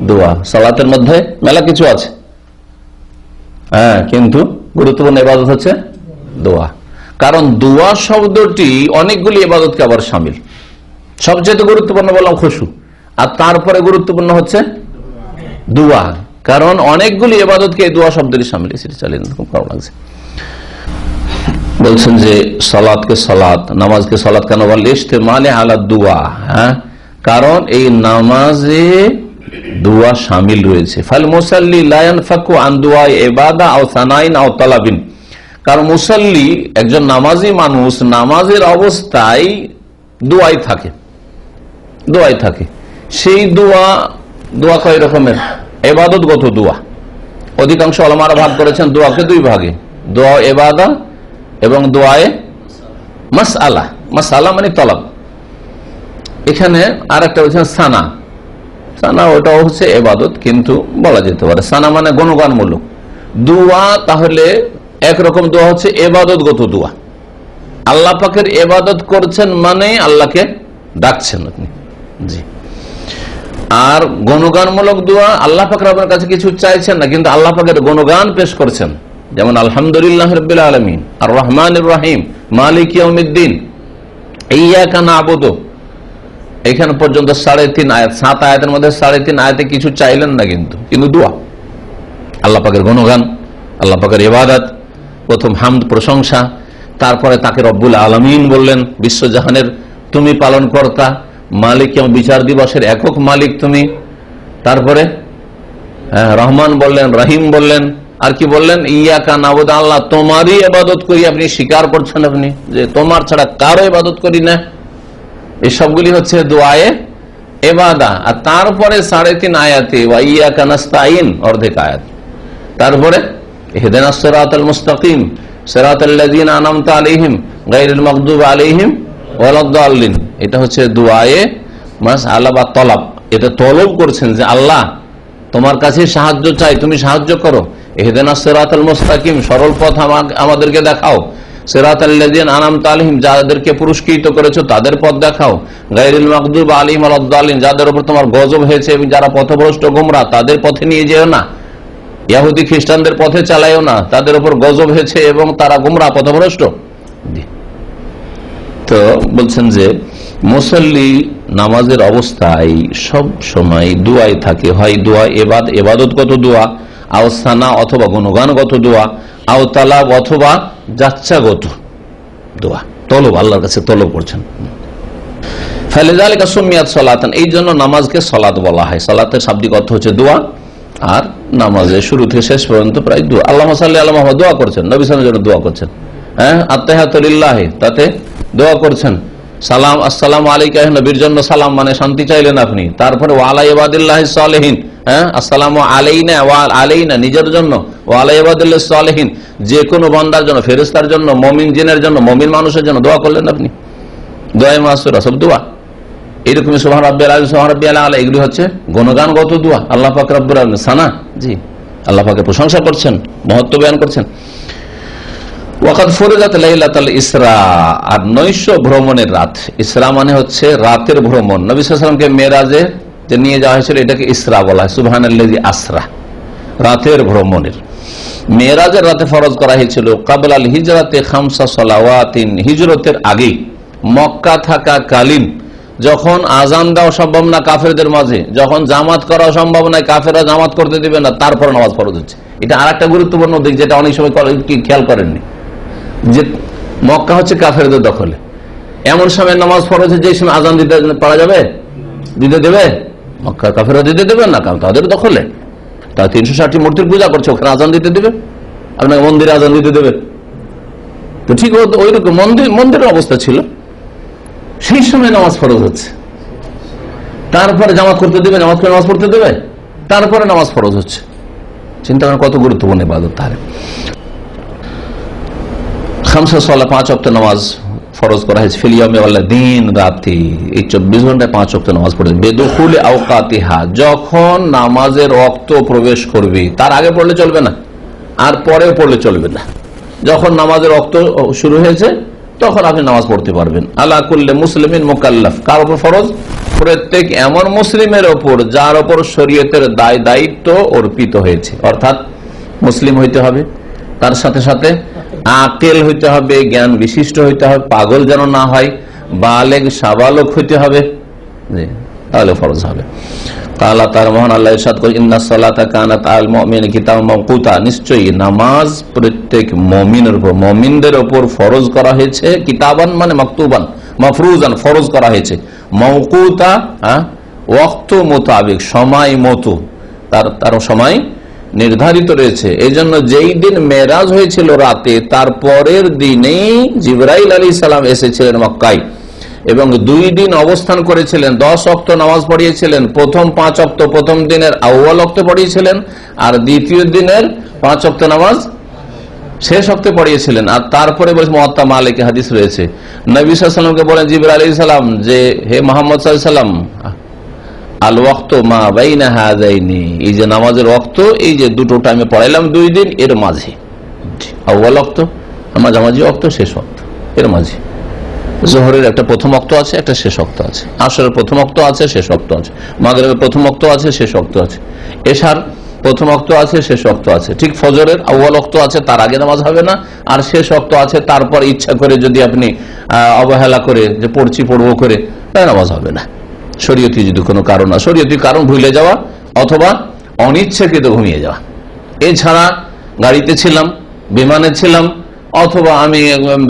দোয়া। সালাতের মধ্যে মেলা কিছু আছে, কিন্তু গুরুত্বপূর্ণ ইবাদত হচ্ছে দোয়া। কারণ দোয়া শব্দটি অনেকগুলি ইবাদতকে আবার শামিল। সবচেয়ে গুরুত্বপূর্ণ বললাম খুশু, আর তারপরে গুরুত্বপূর্ণ হচ্ছে দোয়া, কারণ অনেকগুলি ইবাদতকে দোয়া শব্দটি শামিল। সেটা চালিয়ে খুব ভালো লাগছে। বলছেন যে সালাতকে সালাত, নামাজকে সালাত কেন বলে? ইস্তেমালে আলা দোয়া, কারণ এই নামাজে দোয়া শামিল রয়েছে। ফাল মুসাল্লি লা ইয়ানফাকু আন দুআ ইবাদা আও সানাইন আও তালাবিন, কারণ মুসাল্লি একজন নামাজি মানুষ নামাজের অবস্থায় দোয়াই থাকে, দোয়াই থাকে। সেই দোয়া কয় রকমের? ইবাদতগত দোয়া। অধিকাংশ উলামারা ভাগ করেছেন দোয়াকে দুই ভাগে, দোয়া ইবাদা এবং দোয়ায়ে মাসআলা। মাসআলা মানে তলব। এখানে আর একটা বলছেন সানা। সানা ওটাও হচ্ছে ইবাদত, কিন্তু বলা যেতে পারে সানা মানে গুণগানমূলক দোয়া। তাহলে একরকম দোয়া হচ্ছে ইবাদতগত দোয়া, আল্লাহ পাকের ইবাদত করছেন মানে আল্লাহকে ডাকছেন আপনি। জি, আর গুণগানমূলক দোয়া আল্লাহ পাকের আপনার কাছে কিছু চাইছেন না, কিন্তু আল্লাহ পাকের গুণগান পেশ করছেন, যেমন আলহামদুলিল্লাহ রাব্বিল আলামিন, আর রহমানির রহিম, মালিক ইয়াউমিদ্দিন, ইয়্যাকা না'বুদু। এখানে পর্যন্ত 3.5 আয়াত, 7 আয়াতের মধ্যে 3.5 আয়াতে কিছু চাইলেন না, কিন্তু দোয়া, আল্লাহ পাকের গুণগান, আল্লাহ পাকের ইবাদত। প্রথম হামদ, প্রশংসা, তারপরে তাকে রব্বুল আলামিন বললেন, বিশ্বজাহানের তুমি পালন কর্তা, মালিক এবং বিচার দিবসের একক মালিক তুমি। তারপরে রহমান বললেন, রহিম বললেন, আর কি বললেন? ইয়্যাকা না'বুদু, আল্লাহ তোমারই ইবাদত করি। আপনি স্বীকার করছেন আপনি যে তোমার ছাড়া কারো ইবাদত করি না। এই সবগুলি হচ্ছে দোয়ায়ে ইবাদা। আর তারপরে 3.5 আয়াতে ওয়া ইয়াকা নাস্তাইন অর্ধেক আয়াত, তারপরে ইহদিনাস সিরাতাল মুস্তাকিম সিরাতাল্লাযিনা আনআমতা আলাইহিম গায়রিল মাগদুবি আলাইহিম ওয়ালাদ-দাল্লিন। এটা হচ্ছে দুআয়ে মাসআলা বা তলব, এটা তলব করছেন যে আল্লাহ তোমার কাছে সাহায্য চাই, তুমি সাহায্য করো। ইহদিনাস সিরাতাল মুস্তাকিম, সরল পথ আমাদেরকে দেখাও। সিরাতাল্লাযিনা আনআমতা আলাইহিম, যাদেরকে পুরস্কৃত করেছো তাদের পথ দেখাও। গায়রিল মাগদুবি আলাইহিম ওয়ালাদ-দাল্লিন, যাদের উপর তোমার গজব হয়েছে এবং যারা পথভ্রষ্ট গোমরা, তাদের পথে নিয়ে যেও না। ইহুদি খ্রিস্টানদের পথে চালাইও না, তাদের উপর গজব হয়েছে এবং তারা গোমরা পথভ্রষ্ট। তো বলছেন যে মুসল্লি নামাজের অবস্থায় সব সময় দোয়ায় থাকে, হয় দোয়া এবাদতগত দোয়া, আও সানা অথবা গুণগানগত দোয়া, আও তালাব অথবা যাচ্ছাগত দোয়া, তলব, আল্লাহর কাছে তলব করছেন। ফালিযালিকা সুমিয়াত সালাতান, এই জন্য নামাজকে সালাত বলা হয়। সালাতের শাব্দিক অর্থ হচ্ছে দোয়া, আর নামাজে শুরু থেকে শেষ পর্যন্ত প্রায় দোয়া। আল্লাহুম্মা সাল্লি আলা মুহাম্মাদ, দোয়া করছেন, নবী সাল্লাল্লাহু আলাইহি ওয়াসাল্লামের জন্য দোয়া করছেন। হ্যাঁ, আত্তাহিয়াতু লিল্লাহি, তাতে দোয়া করছেন। সালাম আসসালামু আলাইকা, নবীর জন্য সালাম মানে শান্তি চাইলেন আপনি। তারপরে ওয়া আলা ইবাদিল্লাহিস সালিহিন, হ্যাঁ, আসসালামু আলাইনা ওয়া আলাইনা, নিজের জন্য, ওয়া আলা ইবাদিল্লাহিস সালিহিন, যে কোনো বান্দার জন্য, ফেরেশতার জন্য, মুমিন জিনের জন্য, মুমিন মানুষের জন্য দোয়া করলেন আপনি। দোয়া মাসুরা, সব দোয়া। এইরকম সুবহান রাব্বিয়াল আযীম, সুবহান রাব্বিয়াল আলা, এগুলি হচ্ছে গুণগানগত দোয়া। আল্লাহ পাক রব্বুল আলামিন, সানা, জি, আল্লাহ পাকের প্রশংসা করছেন, মহত্ব বয়ান করছেন। ওয়াকাদ ফুরিজাত লাইলাতুল ইসরা, আর নৈশ ভ্রমণের রাত। ইসরা মানে হচ্ছে রাতের ভ্রমণ। নবী সাল্লাল্লাহু আলাইহি ওয়াসাল্লামকে মেরাজে যে নিয়ে যাওয়া হয়েছিল, এটাকে ইসরা বলা হয়। সুবহানাল্লাযী আসরা, রাতের ভ্রমণের। মেরাজের রাতে ফরজ করা হয়েছিল কাবলাল হিজরাতে খামসা সালাওয়াতিন, হিজরতের আগে, মক্কা থাকাকালীন, যখন আজান দেওয়া সম্ভব না কাফেরদের মাঝে, যখন জামাত করা সম্ভব নয়, কাফেররা জামাত করতে দিবে না, তারপর নামাজ ফরজ হচ্ছে। এটা আর একটা গুরুত্বপূর্ণ দিক, যেটা অনেক সময় খেয়াল করেননি, যে মক্কা হচ্ছে কাফেরদের দখলে। এমন সময় নামাজ ফরজ হচ্ছে যে সময় আজান দিতে পারা যাবে, দিতে দেবে? মক্কা কাফেররা দিতে দেবে না, কারণ তাদের দখলে। তারা 360টি মূর্তির পূজা করছে, ওখানে আজান দিতে দেবে? আপনাকে মন্দিরে আজান দিতে দেবে? তো ঠিক ওই রকম মন্দিরের অবস্থা ছিল, সেই সময় নামাজ ফরজ হচ্ছে। তারপরে জামাত করতে দেবে, জামাত করে নামাজ পড়তে দেবে, তারপরে নামাজ ফরজ হচ্ছে। চিন্তা করেন কত গুরুত্বপূর্ণ ইবাদত। তাহলে খামসা সালাত, 5 ওয়াক্ত নামাজ ফরজ করা হয়েছে। ফিল ইয়াউমি ওয়াল দিন, রাতে, এই 24 ঘন্টায় 5 ওয়াক্ত নামাজ পড়বে। বেদুখুল আওকাতিহা, যখন নামাজের ওয়াক্ত প্রবেশ করবে, তার আগে পড়লে চলবে না, আর পরে পড়লে চলবে না। যখন নামাজের ওয়াক্ত শুরু হয়েছে তখন আপনি নামাজ পড়তে পারবেন। আলা কুল্লি মুসলিমিন মুকাল্লাফ, কার উপর ফরজ? প্রত্যেক এমন মুসলিমের ওপর যার ওপর শরীয়তের দায়িত্ব অর্পিত হয়েছে। অর্থাৎ মুসলিম হইতে হবে, তার সাথে সাথে আকেল হইতে হবে, জ্ঞান বিশিষ্ট হইতে হবে, পাগল যেন না হয়, বালেগ সাবালক হইতে হবে, তাহলে ফরজ হবে। তাআলা তার মহান আল্লাহ ইরশাদ করেন, ইন্নাস সালাতা কানাত আলাল মুমিনিনা কিতাবাম মাওকুতা, নিশ্চয়ই নামাজ প্রত্যেক মুমিনের উপর, মুমিনদের উপর ফরজ করা হয়েছে। কিতাবান মানে মাকতুবান, মাফরুজান, ফরজ করা হয়েছে। মাওকুতা, ওয়াক্ত মোতাবেক, সময় মতো, তার সময় নির্ধারিত রয়েছে। এই জন্য যেই দিন মেরাজ হয়েছিল রাতে, তার পরের দিনেই জিবরাইল আলাইহিস সালাম এসেছিলেন মক্কায় এবং 2 দিন অবস্থান করেছিলেন। 10 ওয়াক্ত নামাজ পড়িয়েছিলেন। প্রথম 5 ওয়াক্ত প্রথম দিনের আউয়াল ওয়াক্তে পড়িয়েছিলেন, আর দ্বিতীয় দিনের 5 ওয়াক্ত নামাজ শেষ ওয়াক্তে পড়িয়েছিলেন। আর তারপরে বলেছে, মুয়াত্তা মালিকে হাদিস রয়েছে, নবী সাল্লাল্লাহু আলাইহি ওয়াসাল্লামকে বলেন জিবরাইল আলাইহিস সালাম যে, হে মুহাম্মদ সাল্লাল্লাহু আলাইহি ওয়াসাল্লাম, আল ওয়াক্ত মা বাইনা হাযাইনি, এই যে নামাজের ওয়াক্ত, এই যে দুটো টাইমে পড়াইলাম 2 দিন, এর মাঝে আউয়াল ওয়াক্ত, মাঝামাঝি ওয়াক্ত, শেষ ওয়াক্ত, এর মাঝে। জোহরের একটা প্রথম ওয়াক্ত আছে, একটা শেষ ওয়াক্ত আছে। আসরের প্রথম ওয়াক্ত আছে, শেষ ওয়াক্ত আছে। মাগরিবের প্রথম ওয়াক্ত আছে, শেষ ওয়াক্ত আছে। এশার প্রথম ওয়াক্ত আছে, শেষ ওয়াক্ত আছে। ঠিক ফজরের আউয়াল ওয়াক্ত আছে, তার আগে নামাজ হবে না, আর শেষ ওয়াক্ত আছে, তারপর ইচ্ছা করে যদি আপনি অবহেলা করে যে পড়বো করে, তাই নামাজ হবে না। শরীয়তি যদি কোনো কারণ, শরীয়তি কারণ ভুলে যাওয়া অথবা অনিচ্ছাকৃত ঘুমিয়ে যাওয়া। এছাড়া গাড়িতে ছিলাম, বিমানে ছিলাম, অথবা আমি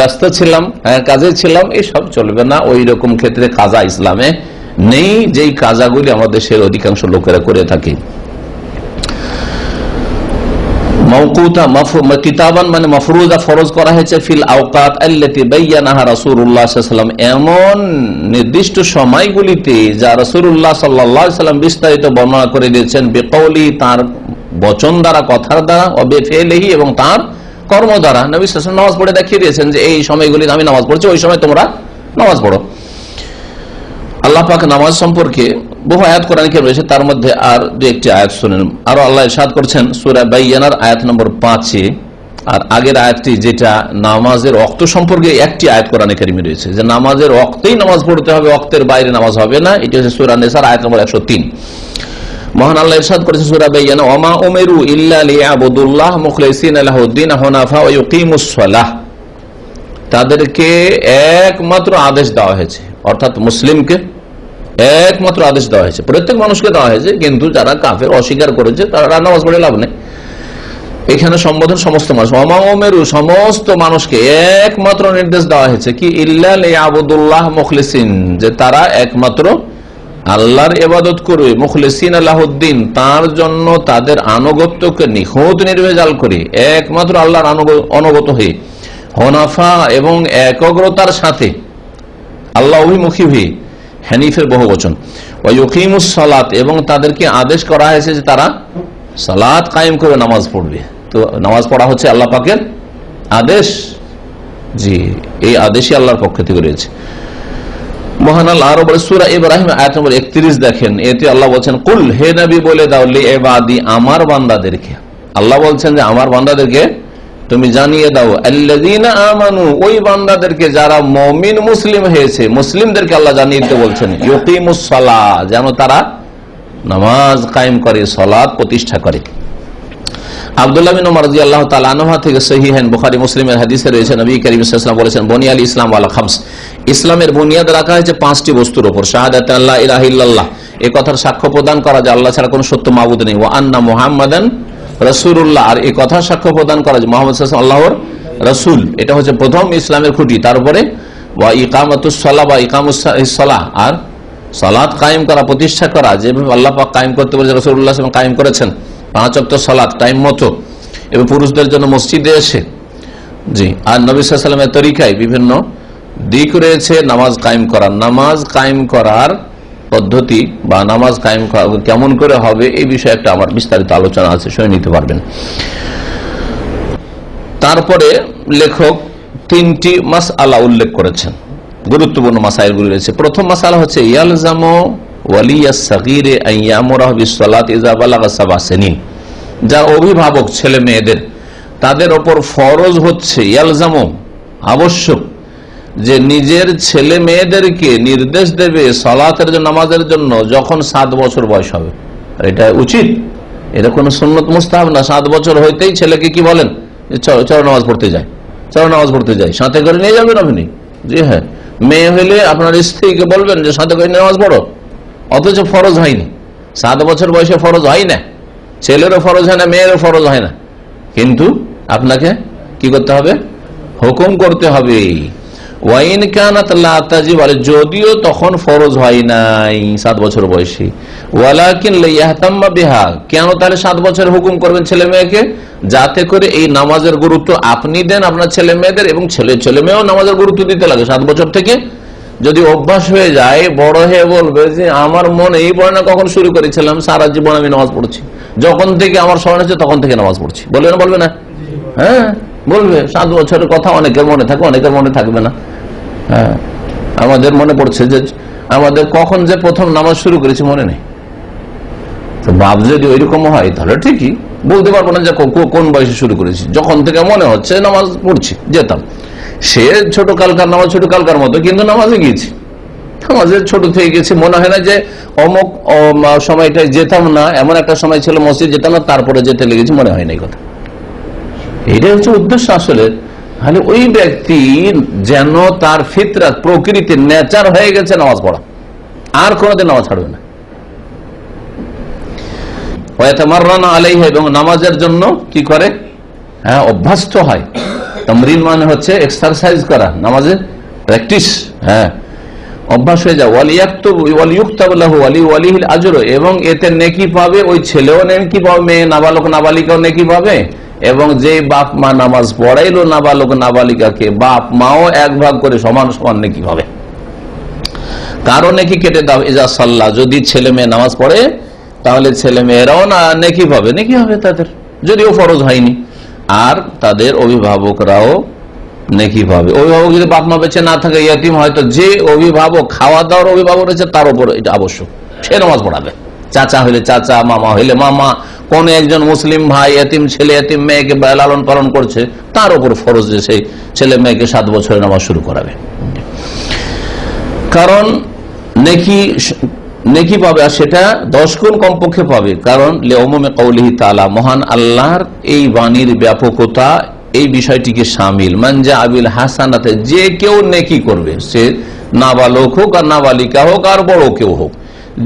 ব্যস্ত ছিলাম, কাজে ছিলাম, এসব চলবে না। ওই রকম ক্ষেত্রে কাজা ইসলামে নেই, যেই কাজাগুলি আমাদের দেশের অধিকাংশ লোকেরা করে থাকে। মাওকুতা কিতাবান মানে মাফরুজা, ফরজ করা হয়েছে ফিল আওকাত আল্লাতী বায়্যানাহা রাসূলুল্লাহ সাল্লাল্লাহু আলাইহি ওয়াসাল্লাম, এমন নির্দিষ্ট সময়গুলিতে যা রাসূলুল্লাহ সাল্লাল্লাহু আলাইহি ওয়াসাল্লাম বিস্তারিত বর্ণনা করে দিয়েছেন, বিকৌলি তার বচন দ্বারা, কথার দ্বারা, ও বিফিলিহি এবং তার কর্ম দ্বারা। নবী সাল্লাল্লাহু আলাইহি ওয়াসাল্লাম নামাজ পড়ে দেখিয়ে দিয়েছেন যে এই সময়গুলিতে আমি নামাজ পড়ছি, ওই সময় তোমরা নামাজ পড়ো। আল্লাহ পাক নামাজ সম্পর্কে বহু আয়াত কোরআনে কারিমে রয়েছে, তার মধ্যে আর দু একটি আয়াত শুনেন। আরো আল্লাহ ইরশাদ করছেন সূরা বাইয়ানার আয়াত নম্বর 5-এ, আর আগের আয়াতটি যেটা নামাজের ওয়াক্ত সম্পর্কে একটি আয়াত কোরআনে কারিমে রয়েছে যে নামাজের ওয়াক্তেই নামাজ পড়তে হবে, ওয়াক্তের বাইরে নামাজ হবে না। এটি হচ্ছে সূরা নিসার আয়াত নম্বর 103। মহান আল্লাহ ইরশাদ করেছেন সূরা বাইয়ানা, ওমা উমিরু ইল্লা লিয়াবুদুল্লাহ মুখলিসিনা লাহুদ্দিন হুনাফা ওয়া ইউকিমুস সালাহ, তাদেরকে একমাত্র আদেশ দেওয়া হয়েছে, অর্থাৎ মুসলিমকে একমাত্র আদেশ দেওয়া হয়েছে, প্রত্যেক মানুষকে দেওয়া হয়েছে, কিন্তু যারা কাফের অস্বীকার করেছে তারা নামাজ পড়ে লাভ নেই। এখানে সম্বোধন সমস্ত মানুষ, ওমা উমিরু সমস্ত মানুষকে একমাত্র নির্দেশ দেওয়া হয়েছে কি, ইল্লা লিয়াবুদুল্লাহ মুখলিসিন, যে তারা একমাত্র আল্লাহর ইবাদত করবে, মুখলিসিন লাহুদ্দিন, তার জন্য তাদের আনুগত্যকে নিখুঁত নির্ভেজাল করে, একমাত্র আল্লাহর অনুগত হয়ে, হুনাফা এবং একগ্রতার সাথে, আল্লাহ অভিমুখী হয়ে, হানিফের বহু বচন, ওয়া ইউকিমুস সালাত, এবং তাদেরকে আদেশ করা হয়েছে যে তারা সালাত কায়েম করে নামাজ পড়বে। তো নামাজ পড়া হচ্ছে আল্লাহ পাকের আদেশ, জি, এই আদেশই আল্লাহর পক্ষ থেকে রয়েছে। মহান আল্লাহ আরো বলে সূরা ইব্রাহিম আয়াত নম্বর 31 দেখেন, এতে আল্লাহ বলছেন কুল, হে নবী বলে দাও, লি ইবাদি, আমার বান্দাদেরকে, আল্লাহ বলছেন যে আমার বান্দাদেরকে তুমি জানিয়ে দাও, আল্লাযীনা আমানু, ওই বান্দাদেরকে যারা মুমিন মুসলিম হয়েছে, মুসলিমদেরকে আল্লাহ জানিয়ে দিতে বলছেন, ইউকিমুস সালাহ, যেন তারা নামাজ কায়েম করে, সালাত প্রতিষ্ঠা করে। আব্দুল্লাহ বিন উমর রাদিয়াল্লাহু তাআলা আনহু থেকে সহিহান বুখারী মুসলিমের হাদিসে রয়েছে, নবী করিম সাল্লাল্লাহু আলাইহি ওয়াসাল্লাম বলেছেন, বুনিয়াল ইসলাম আলা খামস, ইসলামের বুনিয়াদ রাখা হয়েছে 5টি বস্তুর উপর। শাহাদাতু আল্লা ইলাহা ইল্লাল্লাহ, এই কথার সাক্ষ্য প্রদান করা যে আল্লাহ ছাড়া কোনো সত্য মাবুদ নেই, ওয়া আন্না মুহাম্মাদান রাসূলুল্লাহ, আর এই কথার সাক্ষ্য প্রদান করা যে মুহাম্মদ সাল্লাল্লাহু আলাইহি ওয়াসাল্লাম আল্লাহর রাসূল, এটা হচ্ছে প্রথম ইসলামের খুঁটি। তারপরে ওয়া ইকামাতুস সালাহ, বা ইকামুস সালাহ, আর সালাত কায়েম করা, প্রতিষ্ঠা করা, যেভাবে আল্লাহ পাক কায়েম করতে বলেছে, রাসূলুল্লাহ সাল্লাল্লাহু আলাইহি ওয়াসাল্লাম কায়েম করেছেন 5 ওয়াক্ত সালাত টাইম মতো, এবং পুরুষদের জন্য মসজিদে এসে, জি, আর নবী সাল্লাল্লাহু আলাইহি ওয়াসাল্লামের তরিকায় বিভিন্ন দিক রয়েছে নামাজ কায়েম করার। নামাজ কায়েম করার পদ্ধতি বা নামাজ কায়েম কেমন করে হবে, এই বিষয়ে একটা আমার বিস্তারিত আলোচনা আছে, শুনে নিতে পারবেন। তারপরে লেখক 3টি মাসআলা উল্লেখ করেছেন, গুরুত্বপূর্ণ মাসাইলগুলি রয়েছে। প্রথম মাসআলা হচ্ছে ইয়ালজামু ওয়ালিয়াস সাগীরে আন ইয়ামুরাহু বিস-সালাতি ইযা বালাগা 7 সিনিন, যার অভিভাবক ছেলে মেয়েদের, তাদের ওপর ফরজ হচ্ছে, ইয়ালজামু আবশ্যক, যে নিজের ছেলে মেয়েদেরকে নির্দেশ দেবে সালাতের জন্য, নামাজের জন্য, যখন 7 বছর বয়স হবে। আর এটা উচিত, এটা কোনো সুন্নত মুস্তাহাব না। 7 বছর হইতেই ছেলেকে কি বলেন, চলো নামাজ পড়তে যায়, চলো নামাজ পড়তে যাই, সাথে করে নিয়ে যাবেন আপনি। জি হ্যাঁ, মেয়ে হইলে আপনার স্ত্রীকে বলবেন যে সাথে করে নামাজ পড়ো, অথচ ফরজ হয়নি। 7 বছর বয়সে ফরজ হয় না, ছেলেরও ফরজ হয় না, মেয়েরও ফরজ হয় না, কিন্তু আপনাকে কি করতে হবে, হুকুম করতে হবে। ওয়াইন কানাত লা তাজিব, যদিও তখন ফরজ হয় নাই 7 বছর বয়সে, ওয়ালাকিন লিয়াহতাম্মা বিহা, কেন তাহলে 7 বছর হুকুম করবেন ছেলে মেয়েকে, যাতে করে এই নামাজের গুরুত্ব আপনি দেন আপনার ছেলে মেয়েদের, এবং ছেলে মেয়েও নামাজের গুরুত্ব দিতে লাগে। 7 বছর থেকে যদি অভ্যাস হয়ে যায়, বড় হয়ে বলবে যে আমার মন এই পড়ানো কখন শুরু করেছিলাম, সারা জীবন আমি নামাজ পড়ছি, যখন থেকে আমার স্মরণ হচ্ছে তখন থেকে নামাজ পড়ছি, বলবে না বলবে না? হ্যাঁ বলবে। 7 বছরের কথা অনেকের মনে থাকে, অনেকের মনে থাকবে না। হ্যাঁ, আমাদের মনে পড়ছে যে আমাদের কখন যে প্রথম নামাজ শুরু করেছি মনে নেই। তো বাপ যদি ওইরকম হয় তাহলে ঠিকই বলতে পারবো না যে কোন বয়সে শুরু করেছি, যখন থেকে মনে হচ্ছে নামাজ পড়ছি যেতাম। সে ছোট কালকার নামাজ ছোট কালকার মতো, কিন্তু নামাজে গিয়েছি, নামাজের ছোট থেকে গেছি, মনে হয় না যে অমুক সময়টায় যেতাম না, এমন একটা সময় ছিল মসজিদ যেতাম না, তারপরে যেতে লেগেছি, মনে হয় না এই কথা। এইটাই হচ্ছে উদ্দেশ্য আসলে। তাহলে ওই ব্যক্তি যেন তার ফিতরাত, প্রকৃতি, নেচার হয়ে গেছে নামাজ পড়া, আর কোনোদিন নামাজ ছাড়বে না। এবং নামাজের জন্য কি করে, হ্যাঁ অভ্যস্ত হয়। তামরিন মানে হচ্ছে এক্সারসাইজ করা, নামাজের প্র্যাকটিস, হ্যাঁ অভ্যাস হয়ে যায়। এবং এতে নেকি পাবে ওই ছেলেও নেকি পাবে, মেয়ে নাবালক নাবালিকাও নেকি পাবে, এবং যে বাপ মা নামাজ পড়াইলো নাবালক নাবালিকাকে, বাপ মাও এক ভাগ করে সমান সমান নেকি হবে। কারণ নেকি কেটে দাও ইজা সাল্লাহ, যদি ছেলে মেয়ে নামাজ পড়ে তাহলে ছেলে মেয়েরাও না নেকি পাবে, নেকি হবে তাদের, যদিও ফরজ হয়নি। আর তাদের অভিভাবকরাও নেকি পাবে। অভিভাবক যদি বাপ মা বেঁচে না থাকে, ইয়াতিম হয়তো, যে অভিভাবক খাওয়া দাওয়ার অভিভাবক রয়েছে তার উপর এটা আবশ্যক, সে নামাজ পড়াবে। চাচা হইলে চাচা, মামা হইলে মামা, কোন একজন মুসলিম ভাই এতিম ছেলে এতিম মেয়েকে লালন পালন করছে, তার উপর ফরজ যে সেই ছেলে মেয়েকে 7 বছরে নামাজ শুরু করাবে। কারণ নেকি পাবে, আর সেটা 10 গুণ কমপক্ষে পাবে। কারণ লিউমুমি কওলিহি তাআলা, মহান আল্লাহর এই বাণীর ব্যাপকতা এই বিষয়টিকে শামিল। মান জাআ বিল হাসানাতে, যে কেউ নেকি করবে, সে নাবালক হোক আর নাবালিকা হোক আর বড় কেউ হোক,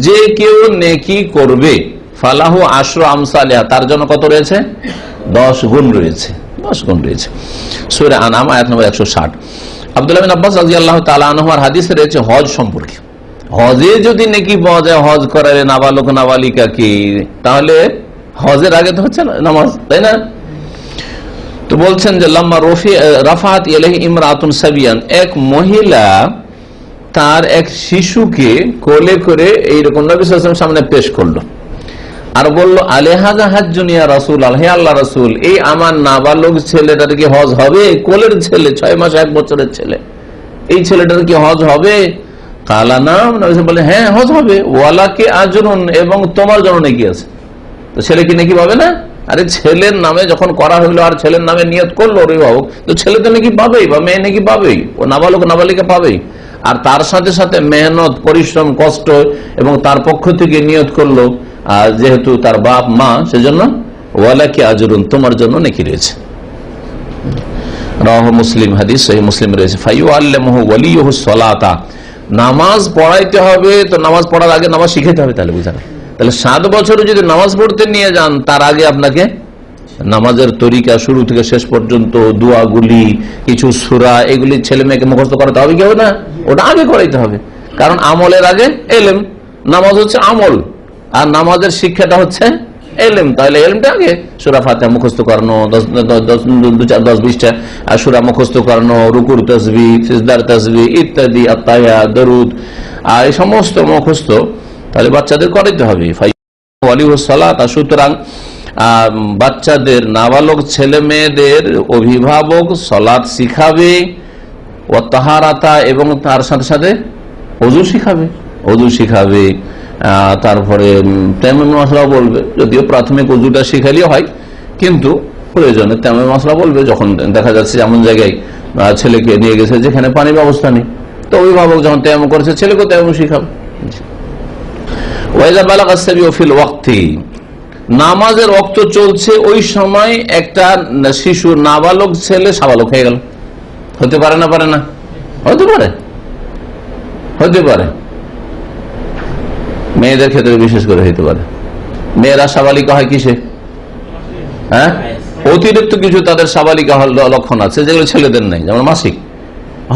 যে কেউ নেকি করবে, ফালাহু আশরু আমসালিহা, তার জন্য কত রয়েছে? 10 গুণ রয়েছে, 10 গুণ রয়েছে। সূরা আনআম আয়াত নম্বর 160। আব্দুল্লাহ বিন আব্বাস রাদিয়াল্লাহু তাআলা আনহুর হাদিসে রয়েছে হজ সম্পর্কে, হজে যদি নেকি পাওয়া যায় হজ করালে নাবালক নাবালিকাকে, তাহলে হজের আগে তো হচ্ছে নামাজ, তাই না? তো বলছেন যে লাম্মা রাফাত ইলাইহি ইমরাতুন সাবিয়ান, এক মহিলা তার এক শিশুকে কোলে করে এইরকম নবী সাল্লাল্লাহু আলাইহি ওয়াসাল্লাম সামনে পেশ করলো আর বলল, আলেহাজা হাজ্জুন ইয়া রাসূলুল্লাহ, হে আল্লাহর রাসূল, এই আমার নাবালক ছেলেটার কি হজ হবে? কোলের ছেলে, 6 মাস 1 বছরের ছেলে, এই ছেলেটার কি হজ হবে? কালা নাম, নবী সাল্লাল্লাহু আলাইহি ওয়াসাল্লাম বলে, হ্যাঁ হজ হবে, ওয়ালাকি আজরুন, এবং তোমার জন্য নেকি আছে। তো ছেলে কি নেকি পাবে না? আরে ছেলের নামে যখন করা হইলো আর ছেলের নামে নিয়ত করলো অভিভাবক, তো ছেলে তো নাকি পাবেই, বা মেয়ে নাকি পাবেই, ও নাবালক নাবালিকা পাবেই। আর তার সাথে সাথে মেহনত, পরিশ্রম, কষ্ট, এবং তার পক্ষ থেকে নিয়ত করলো, আর যেহেতু তার বাপ মা, সেজন্য ওয়ালাকি আজরুন, তোমার জন্য নেকি রয়েছে। রাওয়াহু মুসলিম, হাদিস সহিহ মুসলিম রয়েছে। ফায়ুআল্লিমুহু ওয়ালিয়ুহু সালাতা, নামাজ পড়াইতে হবে, তো নামাজ পড়ার আগে নামাজ শিখাইতে হবে। তাহলে বুঝা, তাহলে 7 বছরে যদি নামাজ পড়তে নিয়ে যান, তার আগে আপনাকে নামাজের তরিকা শুরু থেকে শেষ পর্যন্ত, দোয়াগুলি, কিছু সূরা, এগুলি ছেলে মেয়েকে মুখস্থ করাতে হবে কেউ না, ওটা আগে করাইতে হবে। কারণ আমলের আগে এলেম, নামাজ হচ্ছে আমল, আর নামাজের শিক্ষাটা হচ্ছে এলেম। তাহলে এলেমটা আগে, সূরা ফাতিহা মুখস্থ করানো, 10-20টা সূরা মুখস্থ করানো, রুকুর তাসবিহ, সিজদার তাসবিহ ইত্যাদি, আত্তাহিয়াত, দরুদ, আর এই সমস্ত মুখস্থ তাহলে বাচ্চাদের করাইতে হবে। ওয়ালিউস সালাত, সুতরাং বাচ্চাদের, নাবালক ছেলে মেয়েদের অভিভাবক সালাত শিখাবে, ও তাহারাতা, এবং তার সাথে সাথে ওযু শিখাবে, ওযু শিখাবে। তারপরে তায়াম্মুম মাসলা বলবে, যদিও প্রাথমিক ওযুটা শিখালেও হয়, কিন্তু প্রয়োজনে তায়াম্মুম মাসলা বলবে। যখন দেখা যাচ্ছে এমন জায়গায় ছেলেকে নিয়ে গেছে যেখানে পানির ব্যবস্থা নেই, তো অভিভাবক যখন তায়াম্মুম করেছে, ছেলেকে তায়াম্মুম শিখাবে। ওয়াইযা বালাগা সাবিয়ু ফিল ওয়াক্তি, নামাজের ওয়াক্ত চলছে, ওই সময় একটা শিশু, নাবালক ছেলে সাবালক হয়ে গেল, হতে পারে না? পারে না? হতে পারে, হতে পারে। মেয়েদের ক্ষেত্রে বিশেষ করে হতে পারে। মেয়েরা সাবালিকা হয় কিসে? হ্যাঁ, অতিরিক্ত কিছু তাদের সাবালিকা লক্ষণ আছে যেগুলো ছেলেদের নেই, যেমন মাসিক।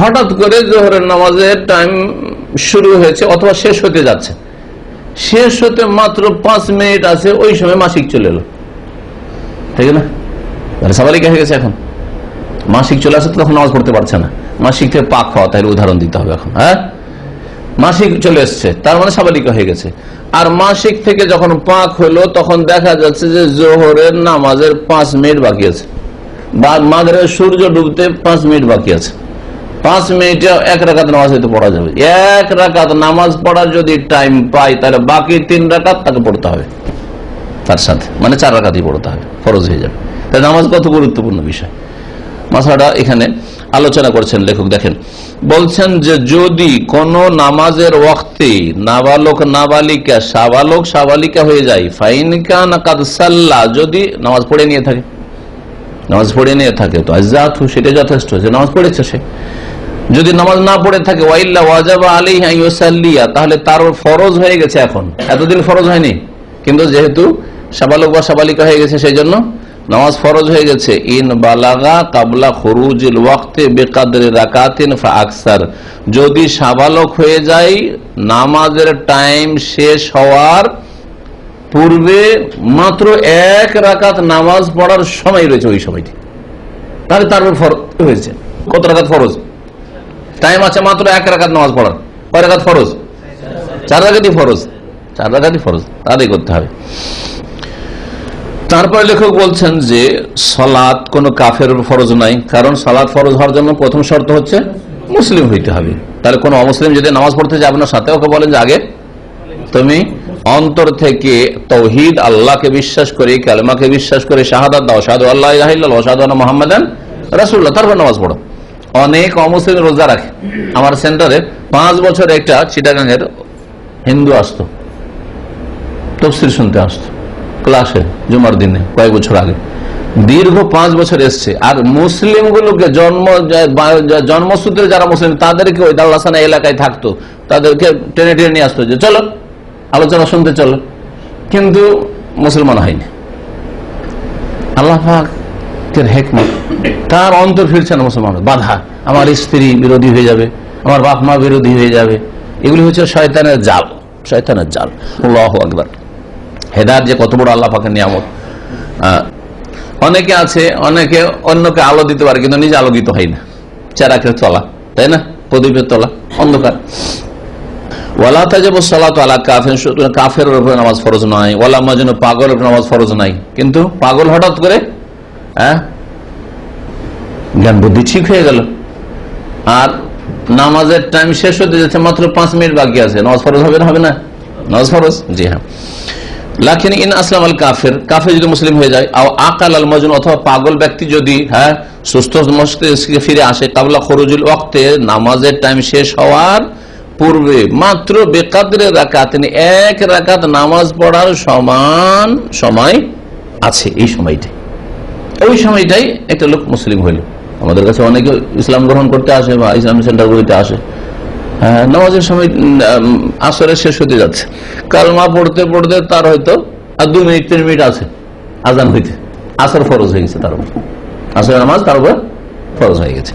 হঠাৎ করে জোহরের নামাজের টাইম শুরু হয়েছে অথবা শেষ হতে যাচ্ছে, শেষ হতে মাত্র 5 মিনিট আছে, ওই সময় মাসিক চলে এলো, ঠিক না? সাবালিকা হয়ে গেছে। এখন মাসিক চলে আসে, তখন নামাজ পড়তে পারছে না, মাসিক থেকে পাক হওয়া, তাহলে উদাহরণ দিতে হবে এখন। হ্যাঁ, মাসিক চলে এসছে, তার মানে সাবালিকা হয়ে গেছে। আর মাসিক থেকে যখন পাক হলো, তখন দেখা যাচ্ছে যে জোহরের নামাজের 5 মিনিট বাকি আছে, বা মাগরিবের সূর্য ডুবতে 5 মিনিট বাকি আছে। 5 মিনিটে 1 রাকাত নামাজ হয়তো পড়া যাবে। 1 রাকাত নামাজ পড়ার যদি টাইম পাই, তাহলে বাকি 3 রাকাত তাকে পড়তে হবে তার সাথে, মানে 4 রাকাতই পড়তে হবে, ফরজ হয়ে যাবে। তাই নামাজ কত গুরুত্বপূর্ণ বিষয়, মাসালাটা এখানে আলোচনা করছেন লেখক। দেখেন, বলছেন যে যদি কোন নামাজের ওয়াক্তে নাবালক নাবালিকা সাবালক সাবালিকা হয়ে যায়, ফাইন কানা কাদ সাল্লা, যদি নামাজ পড়ে নিয়ে থাকে, নামাজ পড়ে নিয়ে থাকে, তো আযাতু, সেটা যথেষ্ট যে নামাজ পড়েছে সে। যদি নামাজ না পড়ে থাকে, ওয়াইল্লা ওয়াজাবা আলাইহি আন ইউসাল্লিয়া, তাহলে তার ফরজ হয়ে গেছে। এখন এতদিন ফরজ হয়নি, কিন্তু যেহেতু সাবালক বা সাবালিকা হয়ে গেছে, সেই জন্য নামাজ ফরজ হয়ে গেছে। ইন বালাগা কাবলা খুরুজিল ওয়াক্তে বিকাদরি রাকাতিন ফা আকসার, যদি সাবালক হয়ে যায় নামাজের টাইম শেষ হওয়ার পূর্বে মাত্র 1 রাকাত নামাজ পড়ার সময় রয়েছে, ওই সময়টি তাহলে তারপর ফরজ হয়েছে। কত রাকাত ফরজ? টাইম আছে মাত্র 1 রাকাত নামাজ পড়ার। কয় রাকাত ফরজ? 4 রাকাতই ফরজ। 4 রাকাতই ফরজ, আদায় করতে হবে। তারপরে লেখক বলছেন যে সালাত কোন কাফের ফরজ নাই, কারণ সালাত ফরজ হওয়ার জন্য প্রথম শর্ত হচ্ছে মুসলিম হইতে হবে। তাহলে কোন অমুসলিম যদি নামাজ পড়তে যায় আপনার সাথে, ওকে বলেন যে আগে তুমি অন্তর থেকে তাওহীদ, আল্লাহকে বিশ্বাস করে, কালেমাকে বিশ্বাস করে শাহাদাত দাও, শাহাদু আল্লাহ ইলাহা ইল্লাল্লাহ ওয়া শাহাদু আন্না মুহাম্মাদান রাসূলুল্লাহ, তারপর নামাজ পড়ো। অনেক অমুসলিম রোজা রাখে। আমার সেন্টারে 5 বছর একটা চিটাগাংয়ের হিন্দু আসতো, তাফসীর শুনতে আসতো ক্লাসে জুমার দিনে, কয়েক বছর আগে। দীর্ঘ 5 বছর এসছে। আর মুসলিম গুলোকে জন্মসূত্রে যারা মুসলিম তাদেরকে ওই দাল্লাসানা এলাকায় থাকতো, তাদেরকে টেনে টেনে নিয়ে আসতো যে চলো আলোচনা শুনতে চলো, কিন্তু মুসলমান হয়নি। আল্লাহ পাকের হিকমত, তার অন্তর ফিরছে না মুসলমান, বাধা। আমার স্ত্রী বিরোধী হয়ে যাবে, আমার বাপ মা বিরোধী হয়ে যাবে, এগুলি হচ্ছে শয়তানের জাল, শয়তানের জাল। আল্লাহু আকবার। হেদায়েত যে কত বড় আল্লাহ পাকের নিয়ামত। অনেকে আছে, অনেকে অন্যকে আলো দিতে পারে কিন্তু নিজে আলোকিত হয় না, চেরাকের তলা, তাই না, প্রদীপের তলা, অন্ধকার। ওয়ালা তাজিবু সালাতু আলা কাফির, কাফেরের উপরে নামাজ ফরজ নয়। ওয়ালা মাজনুন, পাগলের উপরে নামাজ ফরজ নাই। কিন্তু পাগল হঠাৎ করে জ্ঞান বুদ্ধি ঠিক হয়ে গেল, আর নামাজের টাইম শেষ হতে যাচ্ছে, মাত্র 5 মিনিট বাকি আছে, নামাজ ফরজ হবে না? হবে না, নামাজ ফরজ। জি হ্যাঁ। লাকিন ইন আসলাম আল কাফের, কাফের যদি মুসলিম হয়ে যায়, আও আকাল আল মাজনুন, অথবা পাগল ব্যক্তি যদি সুস্থ মস্তিষ্কে ফিরে আসে, কাবলা খরুজুল ওয়াক্তে, নামাজের টাইম শেষ হওয়ার পূর্বে, মাত্র বেকাদরে রাকাত, 1 রাকাত নামাজ পড়ার সমান সময় আছে, এই সময়টাই, ওই সময়টাই একটা লোক মুসলিম হইল। আমাদের কাছে অনেকে ইসলাম গ্রহণ করতে আসে বা ইসলামিক সেন্টারগুলিতে আসে, নামাজের সময় আসরের শেষ হতে যাচ্ছে, কালমা পড়তে পড়তে তার হয়তো আর 2 মিনিট 3 মিনিট আছে আজান হইতে, আসর ফরজ হয়ে গেছে, তার উপর আসরের নামাজ তার উপর ফরজ হয়ে গেছে।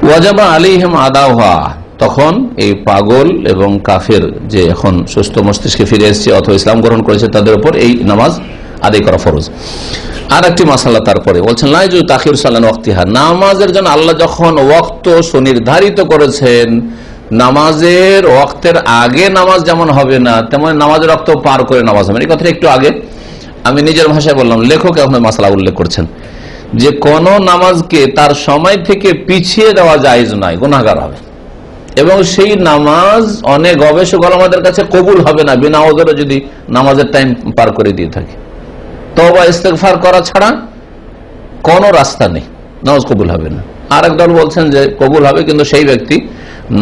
ওয়াজাবা আলাইহিম আদাওহা, তখন এই পাগল এবং কাফের যে এখন সুস্থ মস্তিষ্কে ফিরে এসেছে অথবা ইসলাম গ্রহণ করেছে, তাদের উপর এই নামাজ আদায় করা ফরজ। আর একটি মাসালা তারপরে বলছেন, লাইজু তাখির সালান ওয়াক্তিহা, নামাজের জন্য আল্লাহ যখন ওয়াক্ত সুনির্ধারিত করেছেন, নামাজের ওয়াক্তের আগে নামাজ যেমন হবে না, তেমন নামাজের ওয়াক্ত পার করে নামাজ হবে। এই কথাটা একটু আগে আমি নিজের ভাষায় বললাম, লেখক এখন মাসালা উল্লেখ করছেন যে কোন নামাজকে তার সময় থেকে পিছিয়ে দেওয়া জায়েজ নয়, গুনাহগার হবে। এবং সেই নামাজ অনেক গবেষক আমাদের কাছে কবুল হবে না বিনা ওযরে যদি নামাজের টাইম পার করে দিয়ে থাকে। তওবা ইস্তেগফার করা ছাড়া কোন রাস্তা নেই, নামাজ কবুল হবে না। আর একদল বলছেন যে কবুল হবে, কিন্তু সেই ব্যক্তি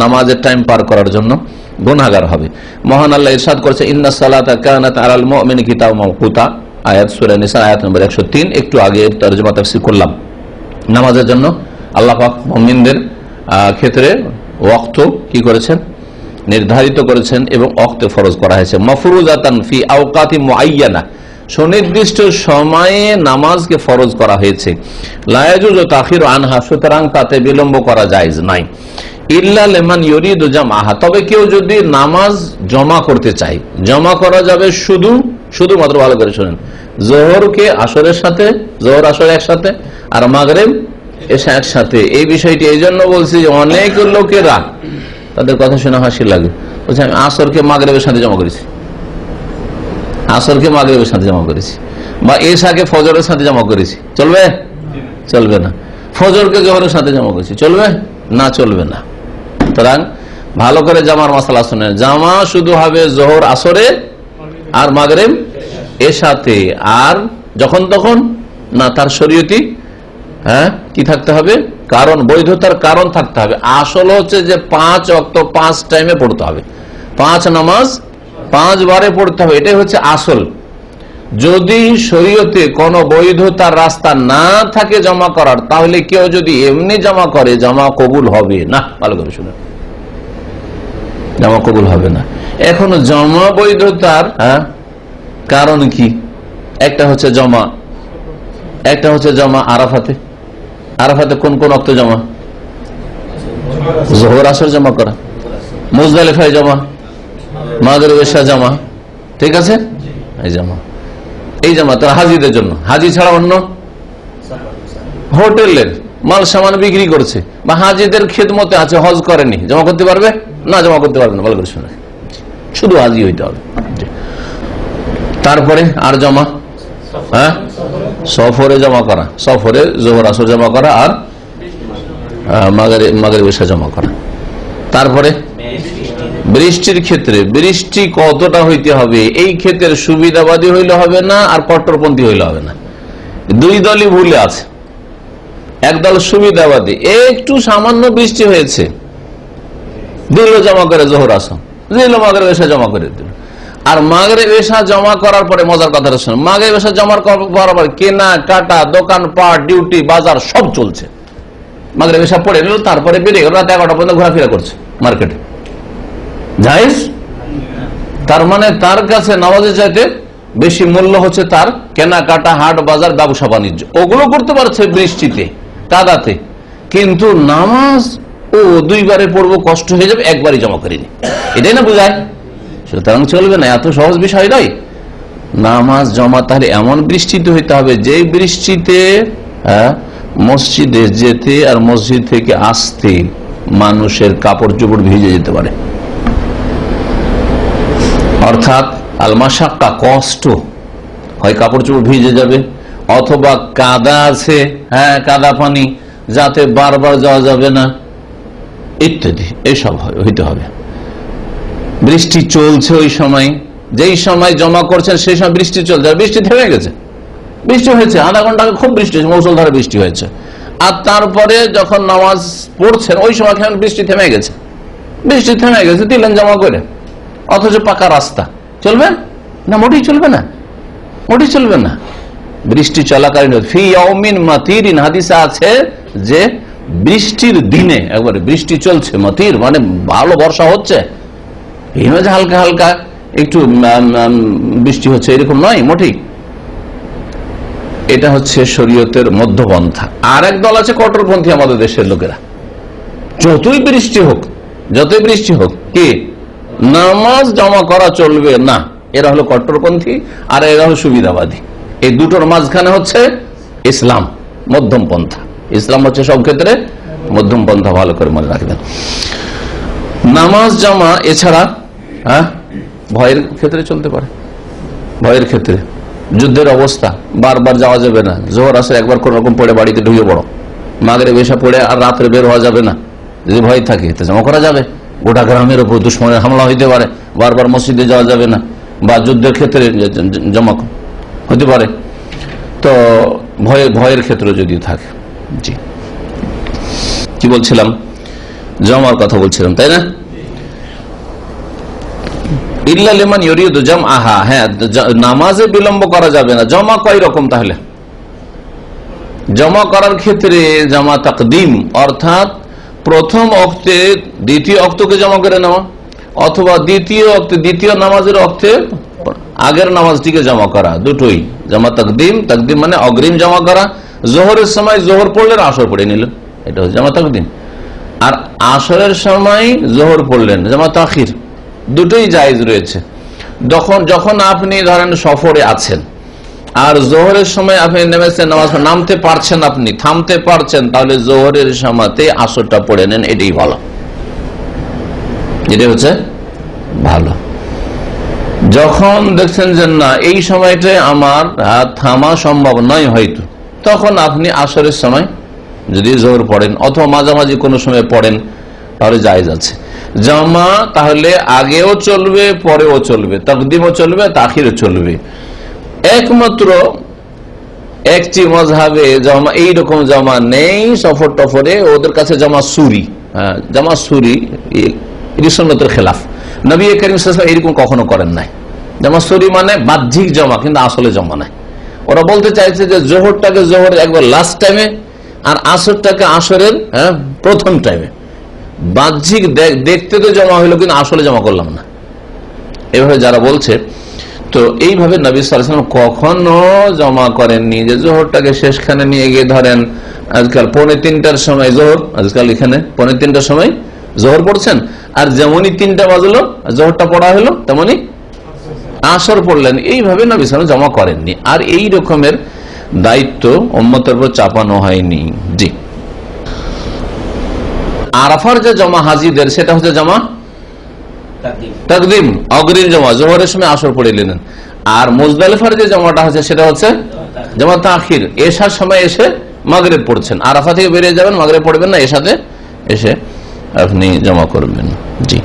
নামাজের টাইম পার করার জন্য গুনাহগার হবে। মহান আল্লাহ ইরশাদ করেছে, ইন্নাস সালাতা কানাত আলাল মুমিনিনা কিতাবাম মাওকুতা, আয়াত সূরা নিসা আয়াত নম্বর 103। একটু আগে তরজমা তাফসীর করলাম। নামাজের জন্য আল্লাহ পাক মুমিনদের ক্ষেত্রে ওয়াক্ত কি করেছেন, নির্ধারিত করেছেন এবং ওয়াক্তে ফরজ করা হয়েছে। মাফরুজাতান ফি আওকাতি মুআয়্যানা, সুনির্দিষ্ট সময়ে নামাজকে ফরজ করা হয়েছে। লা ইয়াজুজু তাখিরু আনহা, সুতরাং তাতে বিলম্ব করা জায়েজ নাই। ইল্লা লিমান ইউরিদু জামাহা, তবে কেউ যদি নামাজ জমা করতে চায়, জমা করা যাবে শুধুমাত্র, ভালো করে শুনেন, যোহরকে আসরের সাথে, যোহর আসর একসাথে, আর মাগরিব এসা একসাথে। এই বিষয়টি এই জন্য বলছি যে অনেক লোকেরা, তাদের কথা শুনে হাসি লাগে, বলছে আমি আসরকে মাগরিবের সাথে জমা করেছি, আসরকে মাগরিবের সাথে জমা করেছি, বা এশাকে ফজরের সাথে জমা করেছি। চলবে? চলবে না। ফজরকে জোহরের সাথে জমা করেছি, চলবে না? চলবে না। সুতরাং ভালো করে জামার মাসালা শুনেন, জামা শুধু হবে জোহর আসরে আর মাগরিব এশাতে, আর যখন তখন না, তার শরীয়তি কি থাকতে হবে, কারণ, বৈধতার কারণ থাকতে হবে। আসল হচ্ছে যে 5 ওয়াক্ত 5 টাইমে পড়তে হবে, 5 নামাজ 5 বারে পড়তে হবে, এটাই হচ্ছে আসল। যদি শরীয়তে কোনো বৈধতার রাস্তা না থাকে জমা করার, তাহলে কেউ যদি এমনি জমা করে, জমা কবুল হবে না। ভালো করে শুনে, জমা কবুল হবে না। এখন জমা বৈধতার কারণ কি? একটা হচ্ছে জমা আরাফাতে। আরাফাতে কোন কোন ওয়াক্তে জমা? যোহর আসর জমা করা, মুজদালিফায় জমা, মাগরিব এশা জমা, ঠিক আছে, এই জামা তার হাজিদের জন্য, হাজি ছাড়া অন্য হোটেলের মাল সামান বিক্রি করছে বা হাজিদের খেদমতে আছে, হজ করেনি, জমা করতে পারবে না? জমা করতে পারবে না, ভালো করে শুনে, শুধু হাজি হইতে হবে। তারপরে আর জমা, হ্যাঁ, সফরে জমা করা, সফরে জোহর আসর জমা করা আর মাগরিব এশা জমা করা। তারপরে বৃষ্টির ক্ষেত্রে, বৃষ্টি কতটা হইতে হবে এই ক্ষেত্রে সুবিধাবাদী হইলে হবে না আর কট্টরপন্থী হইলে হবে না। দুই দলই ভুলে আছে। একদল সুবিধাবাদী, একটু সামান্য বৃষ্টি হয়েছে, দিল জমা করে জোহর আসর, দিল মাগরিব এশা জমা করে দিল। আর মাগরিব এশা জমা করার পরে মজার কথাটা শুনুন, মাগরিব এশা জমা করার পরে কেনা কাটা, দোকান পাট, ডিউটি, বাজার সব চলছে। মাগরিব এশা পড়ে নিল, তারপরে বেরিয়ে গেল, রাত 11টা পর্যন্ত ঘোরাফেরা করছে মার্কেটে, জায়েজ? তার মানে তার কাছে নামাজের চাইতে বেশি মূল্য হচ্ছে তার কেনাকাটা, হাট বাজার, ব্যবসা বাণিজ্য, ওগুলো করতে পারছে বৃষ্টিতে কাদাতে, কিন্তু নামাজ ও দুইবারে পড়বো, কষ্ট হয়ে যাবে, একবারই জমা করিনি, এটাই না বোঝায়? সুতরাং চলবে না, এত সহজ বিষয় নয়। নামাজ জমা তাহলে এমন বৃষ্টিতে হইতে হবে যে বৃষ্টিতে মসজিদে যেতে আর মসজিদ থেকে আসতে মানুষের কাপড় চোপড় ভিজে যেতে পারে, অর্থাৎ আলমাশাক্কা, কষ্ট হয়, কাপড় চোপড় ভিজে যাবে, অথবা কাদা আছে, হ্যাঁ, কাদা পানি, যাতে বারবার যাওয়া যাবে না, ইত্যাদি, এইসব হইতে হবে। বৃষ্টি চলছে ওই সময়, যেই সময় জমা করছেন সেই সময় বৃষ্টি চলছে, বৃষ্টি থেমে গেছে, বৃষ্টি হয়েছে আধা ঘন্টা আগে, খুব বৃষ্টি হয়েছে, মৌসুলধারে বৃষ্টি হয়েছে, আর তারপরে যখন নামাজ পড়ছেন ওই সময় বৃষ্টি থেমে গেছে, বৃষ্টি থেমে গেছে, দিলেন জমা করে, অথচ পাকা রাস্তা, চলবে না? মোটেই চলবে না, মোটেই চলবে না। বৃষ্টি চলাকালীন ফি ইয়াউমিন মাতিরিন, হাদিসে আছে যে বৃষ্টির দিনে, একবারে বৃষ্টি চলছে, মাতির মানে ভালো বর্ষা হচ্ছে, এই নয় যে হালকা হালকা একটু বৃষ্টি হচ্ছে, এরকম নয় মোটেই। এটা হচ্ছে শরীয়তের মধ্যপন্থা। আর এক দল আছে কট্টরপন্থী, আমাদের দেশের লোকেরা, যতই বৃষ্টি হোক, যতই বৃষ্টি হোক, কি নামাজ জমা করা চলবে না, এরা হলো কট্টরপন্থী আর এরা হলো সুবিধাবাদী। এই দুটোর মাঝখানে হচ্ছে ইসলাম, মধ্যম পন্থা। ইসলাম হচ্ছে সব ক্ষেত্রে মধ্যম পন্থা, ভালো করে মনে রাখবেন। নামাজ জমা এছাড়া ভয়ের ক্ষেত্রে চলতে পারে, ভয়ের ক্ষেত্রে, যুদ্ধের অবস্থা, বারবার যাওয়া যাবে না, জোহর আসর একবার কোন রকম পড়ে বাড়িতে ঢুকে পড়ো, মাগরিব এশা পড়ে আর রাত্রে বের হওয়া যাবে না, যদি ভয় থাকে তো জমা করা যাবে। গোটা গ্রামের উপর দুশমনের হামলা হইতে পারে, বারবার মসজিদে যাওয়া যাবে না, বা যুদ্ধের ক্ষেত্রে জমা হতে পারে, তো ভয়ের ক্ষেত্রে যদি থাকে। জি, কি বলছিলাম? জমার কথা বলছিলাম, তাই না? ইল্লা লিমান ইউরিদু জামআহা, হ্যাঁ, নামাজে বিলম্ব করা যাবে না। জমা কয় রকম তাহলে? জমা করার ক্ষেত্রে জামা তাকদিম, অর্থাৎ প্রথম অক্তে দ্বিতীয় অক্তকে জমা করে নেওয়া, অথবা দ্বিতীয় অক্তে দ্বিতীয় নামাজের অক্তে আগের নামাজটিকে জমা করা, দুটোই জামা তাকদিম। তাকদিম মানে অগ্রিম জমা করা। জোহরের সময় জোহর পড়লেন, আসর পড়ে নিলেন, এটা হচ্ছে জামা তাকদিম। আর আসরের সময় জোহর পড়লেন, জামা তাখির, দুটোই জায়েজ রয়েছে। যখন আপনি ধরেন সফরে আছেন আর জোহরের সময় আপনি নেমেছেন, নামাজ নামতে পারছেন, আপনি থামতে পারছেন, তাহলে জোহরের সময়তে আসরটা পড়ে নেন, এটাই ভালো, এটাই হচ্ছে ভালো। যখন দেখছেন যে না এই সময়টায় আমার থামা সম্ভব নয় হয়তো, তখন আপনি আসরের সময় যদি জোহর পড়েন অথবা মাঝামাঝি কোনো সময় পড়েন, তাহলে জায়েজ আছে। জামা তাহলে আগেও চলবে, পরেও চলবে, তাকদিমও চলবে, তাখিরও চলবে। একমাত্র একটি মাযহাবে জামা এইরকম জামা নেই, সফর টফরে ওদের কাছে জামা সুরি, জামা সুরি সুন্নতের খেলাফ। নবী করিম সাল্লাল্লাহু আলাইহি ওয়াসাল্লাম এরকম কখনো করেন নাই। জামা সুরি মানে বাহ্যিক জমা, কিন্তু আসলে জমা নাই। ওরা বলতে চাইছে যে জোহরটাকে জোহরের একবার লাস্ট টাইমে আর আসরটাকে আসরের প্রথম টাইমে, বাহ্যিক দেখতে তো জমা হইলো কিন্তু আসলে জমা করলাম না, এভাবে যারা বলছে। তো এইভাবে নবী সাল্লাল্লাহু আলাইহি ওয়াসাল্লাম কখনো জমা করেননি যে জোহরটাকে শেষখানে নিয়ে গিয়ে ধরেন আজকাল 2:45টার সময় জোহর, আজকাল এখানে 2:45টার সময় জোহর পড়ছেন, আর যেমনই 3টা বাজলো জোহরটা পড়া হলো তেমনি আসর পড়লেন, এইভাবে নবী সাল্লাল্লাহু আলাইহি ওয়াসাল্লাম জমা করেননি। আর এই রকমের দায়িত্ব উম্মতের উপর চাপানো হয়নি। জি, আরাফার যে জমা হাজিদের, সেটা হচ্ছে জমা তাকদিম, অগ্রিম জমা, জোহরের সময় আসর পড়ে নিলেন। আর মুজদালিফার যে জমাটা হচ্ছে সেটা হচ্ছে জমা তাখির, এশার সময় এসে মাগরিব পড়ছেন, আরাফা থেকে বেরিয়ে যাবেন, মাগরিব পড়বেন না, এশাতে এসে আপনি জমা করবেন। জি,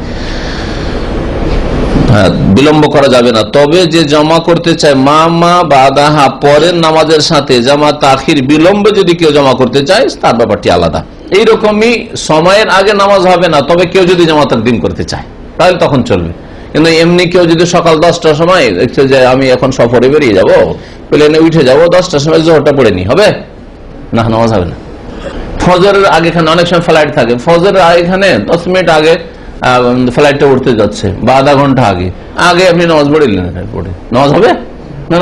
হ্যাঁ, বিলম্ব করা যাবে না। তবে যে জমা করতে চায় মা বাদাহা, পরের নামাজের সাথে জামা তাখির বিলম্বে যদি কেউ জমা করতে চায়, তার ব্যাপারটি আলাদা। এইরকমই সময়ের আগে নামাজ হবে না, তবে কেউ যদি জামা তাকদিম করতে চায় তাহলে তখন চলবে। কিন্তু এমনি কেউ যদি সকাল 10টার সময় দেখছে যে আমি এখন সফরে বেরিয়ে যাব, প্লেনে উঠে যাব, 10টার সময় জোহরটা পড়ে নি, হবে না, নামাজ হবে না। ফজরের আগে, এখানে অনেক সময় ফ্লাইট থাকে, ফজরের এখানে 10 মিনিট আগে ফ্লাইটটা উঠতে যাচ্ছে বা আধা ঘন্টা আগে আপনি নামাজ পড়লেন, পড়ে নামাজ হবে না?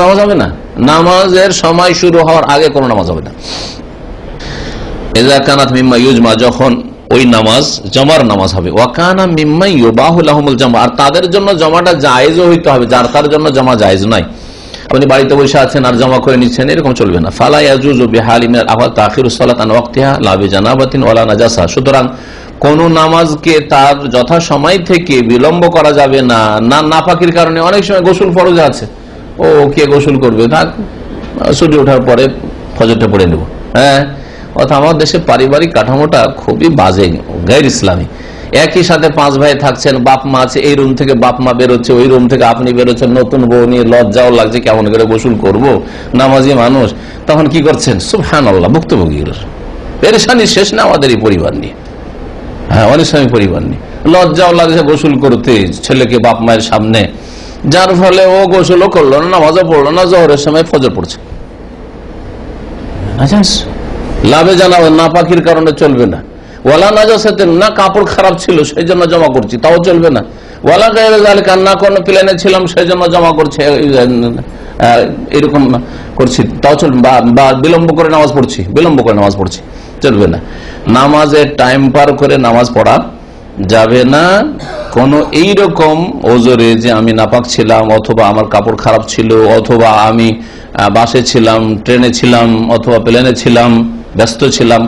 নামাজ হবে না। নামাজের সময় শুরু হওয়ার আগে কোনো নামাজ হবে না। ইযা কানাত মিম্মা ইউজমা, যখন ওই নামাজ জমার নামাজ হবে। ওয়াকানা মিম্মা ইউবাহু লাহুমুল জামা, আর তাদের জন্য জমাটা জায়েজও হইতে হবে, যার তার জন্য জমা জায়েজ নয়। আপনি বাড়িতে বসে আছেন আর জমা করে নিচ্ছেন, এরকম চলবে না। ফালা ইয়াজুজু বিহালি মিনাল আহওয়াল তাখিরুস সালাত আন ওয়াক্তিহা লা বিজানাবাতিন ওয়ালা নাজাসা, সুতরাং কোন নামাজকে তার যথা সময় থেকে বিলম্ব করা যাবে না, না নাপাকির কারণে। অনেক সময় গোসল ফরজ আছে, ও কে গোসল করবে, থাক সূর্য ওঠার পরে ফজরটা পড়ে নেব। হ্যাঁ, অর্থাৎ আমার দেশে পারিবারিক কাঠামোটা খুবই বাজে, গায়ের ইসলামী। একই সাথে 5 ভাই থাকছেন, বাপ মা আছে, এই রুম থেকে বাপ মা বেরোচ্ছে, ওই রুম থেকে আপনি বেরোচ্ছেন, নতুন বউ নিয়ে লজ্জাও লাগছে, কেমন করে গোসল করব, নামাজি মানুষ। তখন কি করছেন? সুবহানাল্লাহ, ভুক্তভোগীর পেরেশানি শেষ না আমাদের এই পরিবার নিয়ে। হ্যাঁ, অনেক সময় পরিবার নিয়ে লজ্জাও লাগছে গোসল করতে ছেলেকে বাপ মায়ের সামনে, যার ফলে ও গোসলও করলো না, নামাজও পড়লো না, জোহরের সময় ফজর পড়ছে। আচ্ছা, লাভে জানাবো না, পাখির কারণে চলবে না। ওয়ালা নাজাসাতে, না কাপড় খারাপ ছিল সেই জন্য জমা করছি, তাও চলবে না। ওয়ালা গায়রে যালিকা, না কোনো প্লেনে ছিলাম সেই জন্য জমা করছি, এরকম করছি, তাও চলবে। বা বিলম্ব করে নামাজ পড়ছি, চলবে না। নামাজের টাইম পার করে নামাজ পড়া যাবে না। কোন এইরকম ওজরে যে আমি নাপাক ছিলাম, অথবা আমার কাপড় খারাপ ছিল, অথবা আমি বাসে ছিলাম, ট্রেনে ছিলাম, অথবা প্লেনে ছিলাম, ব্যস্ত ছিলাম,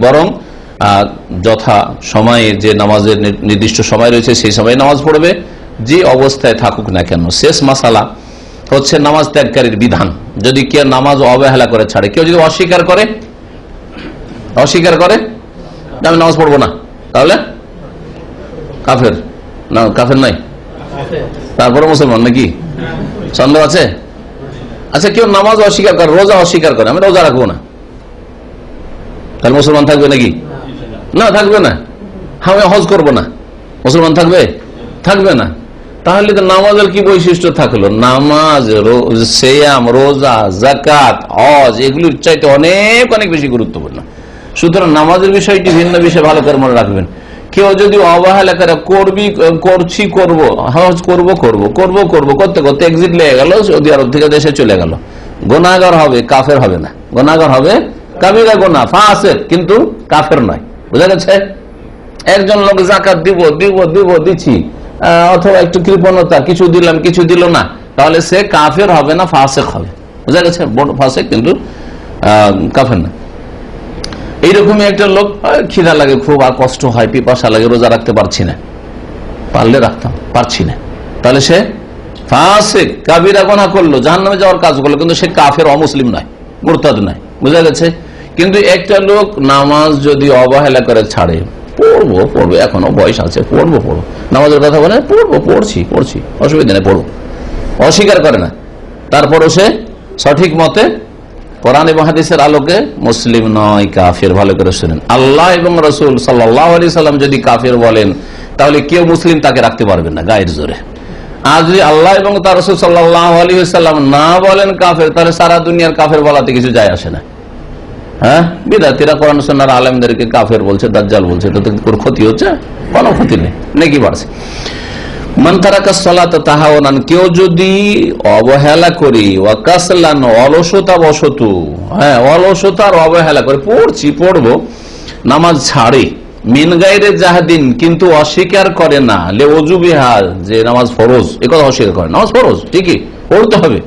বরং যথা সময়ে যে নামাজের নির্দিষ্ট সময় রয়েছে সেই সময় নামাজ পড়বে, যে অবস্থায় থাকুক না কেন। শেষ মাসালা হচ্ছে নামাজ ত্যাগকারীর বিধান। যদি কেউ নামাজ অবহেলা করে ছাড়ে, কেউ যদি অস্বীকার করে আমি নামাজ পড়বো না, তাহলে কাফের না? কাফের নাই, তারপরে মুসলমান নাকি? সন্দেহ আছে? আচ্ছা, কেউ নামাজ অস্বীকার করে, রোজা অস্বীকার করে, আমি রোজা রাখবো না, তাহলে মুসলমান থাকবে নাকি? না, থাকবে না। আমি হজ করবো না, মুসলমান থাকবে না। তাহলে তো নামাজের কি বৈশিষ্ট্য থাকলো? নামাজ, সিয়াম, রোজা, যাকাত, হজ এগুলির চাইতে অনেক অনেক বেশি গুরুত্বপূর্ণ। সুতরাং নামাজের বিষয়টি ভিন্ন বিষয়, ভালো করে মনে রাখবেন। কেউ যদি অবহেলা করে, হজ করবো করতে করতে এক্সিট লেগে গেল, সৌদি আরব থেকে দেশে চলে গেল, গুনাহগার হবে, কাফের হবে না। গুনাহগার হবে, কাবিরা গুনাহ, ফাসিক, কিন্তু কাফের নয়। বুঝা গেছে? একজন লোক যাকাত দিচ্ছি, অথবা একটু কৃপণতা, কিছু দিলাম কিছু দিল না, তাহলে সে কাফের হবে না, ফাসিক হবে। বুঝা গেছে? বড় ফাসিক, কিন্তু কাফের না। এইরকমই একটা লোক, খিদা লাগে খুব, আর কষ্ট হয়, পিপাসা লাগে, রোজা রাখতে পারছি না, পারলে রাখতাম, পারছি না, তাহলে সে ফাসিক, কাবিরা গুনাহ করলো, জাহান্নামে যাওয়ার কাজ করলো, কিন্তু সে কাফের, অমুসলিম নয়, মুরতাদ নয়। বুঝা গেছে? কিন্তু একটা লোক নামাজ যদি অবহেলা করে ছাড়ে, পড়বো এখনো বয়স আছে, পড়বো নামাজের কথা বলে পড়ছি অসুবিধা নেই, পড়বো, অস্বীকার করে না, তারপরও সে সঠিক মতে কোরআন এবং হাদিসের আলোকে মুসলিম নয়, কাফের। ভালো করে শুনেন, আল্লাহ এবং রাসূল সাল্লাল্লাহু আলাইহি সাল্লাম যদি কাফের বলেন, তাহলে কেউ মুসলিম তাকে রাখতে পারবেন না গায়ের জোরে। আর যদি আল্লাহ এবং তার রাসূল সাল্লাল্লাহু আলাইহি সাল্লাম না বলেন কাফের, তাহলে সারা দুনিয়ার কাফের বলাতে কিছু যায় আসে না। হ্যাঁ, বিদাতীরা কোরআন সুন্নাহর আলেমদেরকে কাফের বলছে, দাজ্জাল বলছে, তাতে কোনো ক্ষতি হচ্ছে? কোনো ক্ষতি নেই, নেকি বাড়ছে। মান তারাকা সালাতা তাহাওয়ানান, কেউ যদি অবহেলা করি, ওয়া কাসলান, অলসতা বশত, হ্যাঁ অলসতার অবহেলা করে, পড়বো নামাজ ছাড়ে, মিন গায়রে জাহাদিন, কিন্তু অস্বীকার করে না, লে ওজুবিহা, যে নামাজ ফরজ, এ কথা অস্বীকার করে। নামাজ ফরজ ঠিকই পড়তে হবে।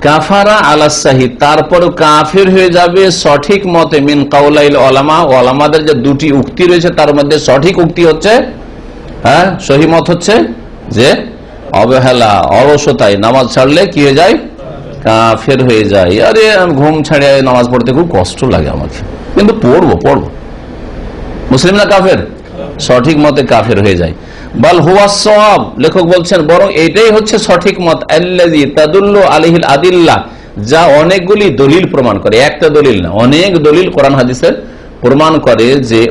কাফারা আলা সাহিদ, তারপর কাফির হয়ে যাবে সঠিক মতে, মিন কাউলাইল ওলামা, ওলামাদের যে দুটি উক্তি রয়েছে তার মধ্যে সঠিক উক্তি হচ্ছে, হ্যাঁ সহি মত হচ্ছে যে অবহেলা অলসতায় নামাজ ছাড়লে কি হয়ে যায়, কাফের হয়ে যায়। আরে ঘুম ছাড়িয়ে নামাজ পড়তে খুব কষ্ট লাগে আমাকে, কিন্তু পড়বো। মুসলিম না কাফের? সঠিক মতে কাফের হয়ে যায়। বাল হুয়া সওয়াব, লেখক বলছেন বরং এটাই হচ্ছে সঠিক মত, আল্লাযী তাদুল্লু আলাইহিল আদিল্লাহ, যা অনেকগুলি দলিল প্রমাণ করে, একটা দলিল না, অনেক দলিল কোরআন হাদিসের প্রমাণ করে যে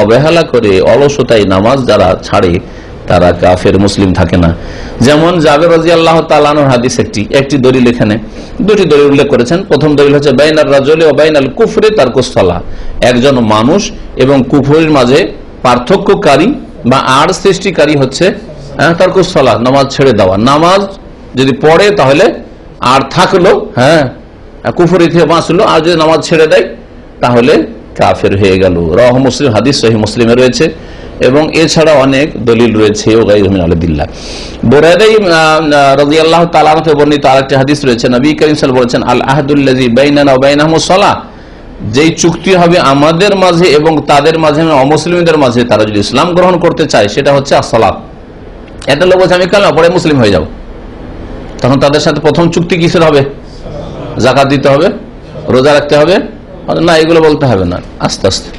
অবহেলা করে অলসতায় নামাজ যারা ছাড়ে তারা কাফের, মুসলিম থাকে না। যেমন জাবের রাদিয়াল্লাহু তাআলা আনহুর হাদিস একটি দলিল, এখানে দুটি দলিল উল্লেখ করেছেন। প্রথম দলিল হচ্ছে বাইনার রাজুলি ওয়া বাইনাল কুফরি তারকুস সালাহ, একজন মানুষ এবং কুফরের মাঝে পার্থক্যকারী বা আড় সৃষ্টিকারী হচ্ছে তারকুস সালাহ, নামাজ ছেড়ে দেওয়া। নামাজ যদি পড়ে তাহলে আর থাকলো, হ্যাঁ কুফরি থেকে বাঁচলো, আর যদি নামাজ ছেড়ে দেয় তাহলে কাফের হয়ে গেল। রাওয়াহু মুসলিম, হাদিস সহিহ মুসলিমে রয়েছে, এবং এছাড়া অনেক দলিল রয়েছে। বুরায়দা রাদিয়াল্লাহু তাআলা আনহু থেকে বর্ণিত আরেকটি হাদিস রয়েছে, নবী করিম সাল্লাল্লাহু আলাইহি ওয়াসাল্লাম বলেছেন, আল আহদুল্লাযী বাইনানা ওয়া বাইনাহুমুস সালাহ, যেই চুক্তি হবে আমাদের মাঝে এবং তাদের মাঝে, অমুসলিমদের মাঝে, তারা যদি ইসলাম গ্রহণ করতে চায় সেটা হচ্ছে as-সালাত। একটা লোক বলছে আমি কালেমা পড়ে মুসলিম হয়ে যাব, তখন তাদের সাথে প্রথম চুক্তি কিসের হবে? যাকাত দিতে হবে, রোজা রাখতে হবে না, এগুলো বলতে হবে না, আস্তে আস্তে।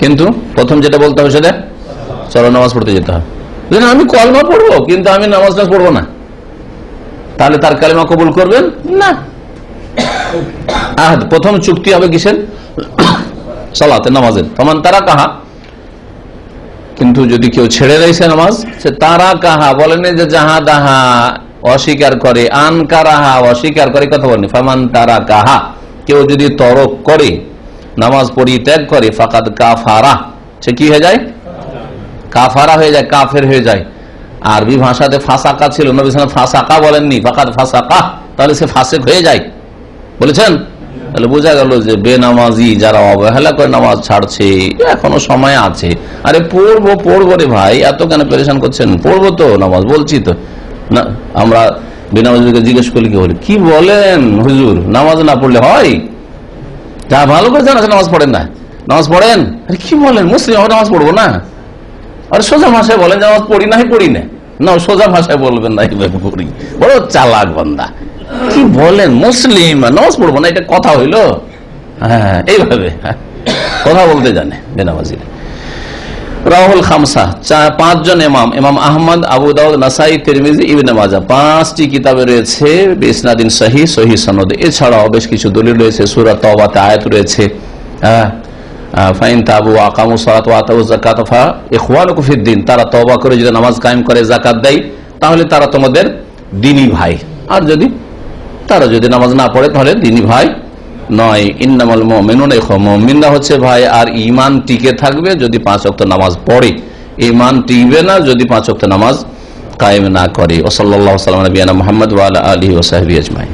কিন্তু প্রথম যেটা বলতে হবে সেটা চলো নামাজ পড়তে যেতে হবে। আমি কলমা পড়বো কিন্তু আমি নামাজ পড়বো না, তাহলে তার কালেমা কবুল করবেন না। প্রথম চুক্তি হবে কিসের? সালাতে, নামাজের। তখন তারা কাহা, কিন্তু যদি কেউ ছেড়ে দিয়েছে নামাজ, সে তারা কাহা বলেন যে যাহা দাহা অস্বীকার করে, আনকারাহা অস্বীকার করে, কথা বলেনি। ফামান তারা কাহা, কেউ যদি তরক করে, নামাজ পরিত্যাগ করে, ফাকাদ কাফারা, সে কি হয়ে যায়? কাফারা হয়ে যায়, কাফের হয়ে যায়। আরবি ভাষাতে ফাসাকা ছিল, নবী সাল্লাল্লাহু আলাইহি ওয়াসাল্লাম ফাসাকা বলেননি, ফাকাদ ফাসাকা, তাহলে সে ফাসেক হয়ে যায় বলেছেন। তাহলে বোঝা গেল যে বেনামাজি যারা অবহেলা করে নামাজ ছাড়ছে, এখনো সময় আছে। আরে পড়বো রে ভাই, এত কেন পেরেশান করছেন? পড়বো তো নামাজ, বলছি তো না। আমরা বেনামাজিকে জিজ্ঞেস করলে কি বলে, কি বলেন হুজুর, নামাজ না পড়লে হয়? যা ভালো করে জানা নামাজ পড়েন না, নামাজ পড়েন। আরে কি বলেন, মুসলিম আমরা নামাজ পড়বো না? আরে সোজা ভাষায় বলেন নামাজ পড়ি না, পড়ি না, সোজা ভাষায় বলবেন না, এইভাবে পড়ি। বড় চালাক বান্দা, কি বলেন মুসলিম নামাজ পড়বো না, এটা কথা হইলো? হ্যাঁ, এইভাবে কথা বলতে জানে বেনামাজিরা। রাহুল খামসা, পাঁচজন ইমাম, ইমাম আহমদ, আবু দাউদ, নাসাই, তিরমিজি, ইবনে মাজাহ, পাঁচটি কিতাবে রয়েছে বিসনাদিন সহিহ, সহিহ সনদে। এছাড়াও বেশ কিছু দলিল রয়েছে, সূরা তাওবাতে আয়াত রয়েছে, ফাইন তাবু আকামু সালাত ওয়া আতাউ যাকাত ফা ইখওয়ানুকুম ফিদ-দ্বীন, তারা তওবা করে যদি নামাজ কায়েম করে, যাকাত দেয়, তাহলে তারা তোমাদের দ্বীনী ভাই। আর তারা যদি নামাজ না পড়ে তাহলে দ্বীনী ভাই নয়। ইন্নামাল মুমিনুনা ইখওয়াতুন, মুমিনরা হচ্ছে ভাই। আর ঈমান টিকে থাকবে যদি 5 ওয়াক্ত নামাজ পড়ে, ঈমান টিকবে না যদি 5 ওয়াক্ত নামাজ কায়েম না করে। ওয়া সাল্লাল্লাহু আলা নবিয়িনা মুহাম্মদ ওয়া আলা আলিহি ওয়া সাহবিহি আজমাইন।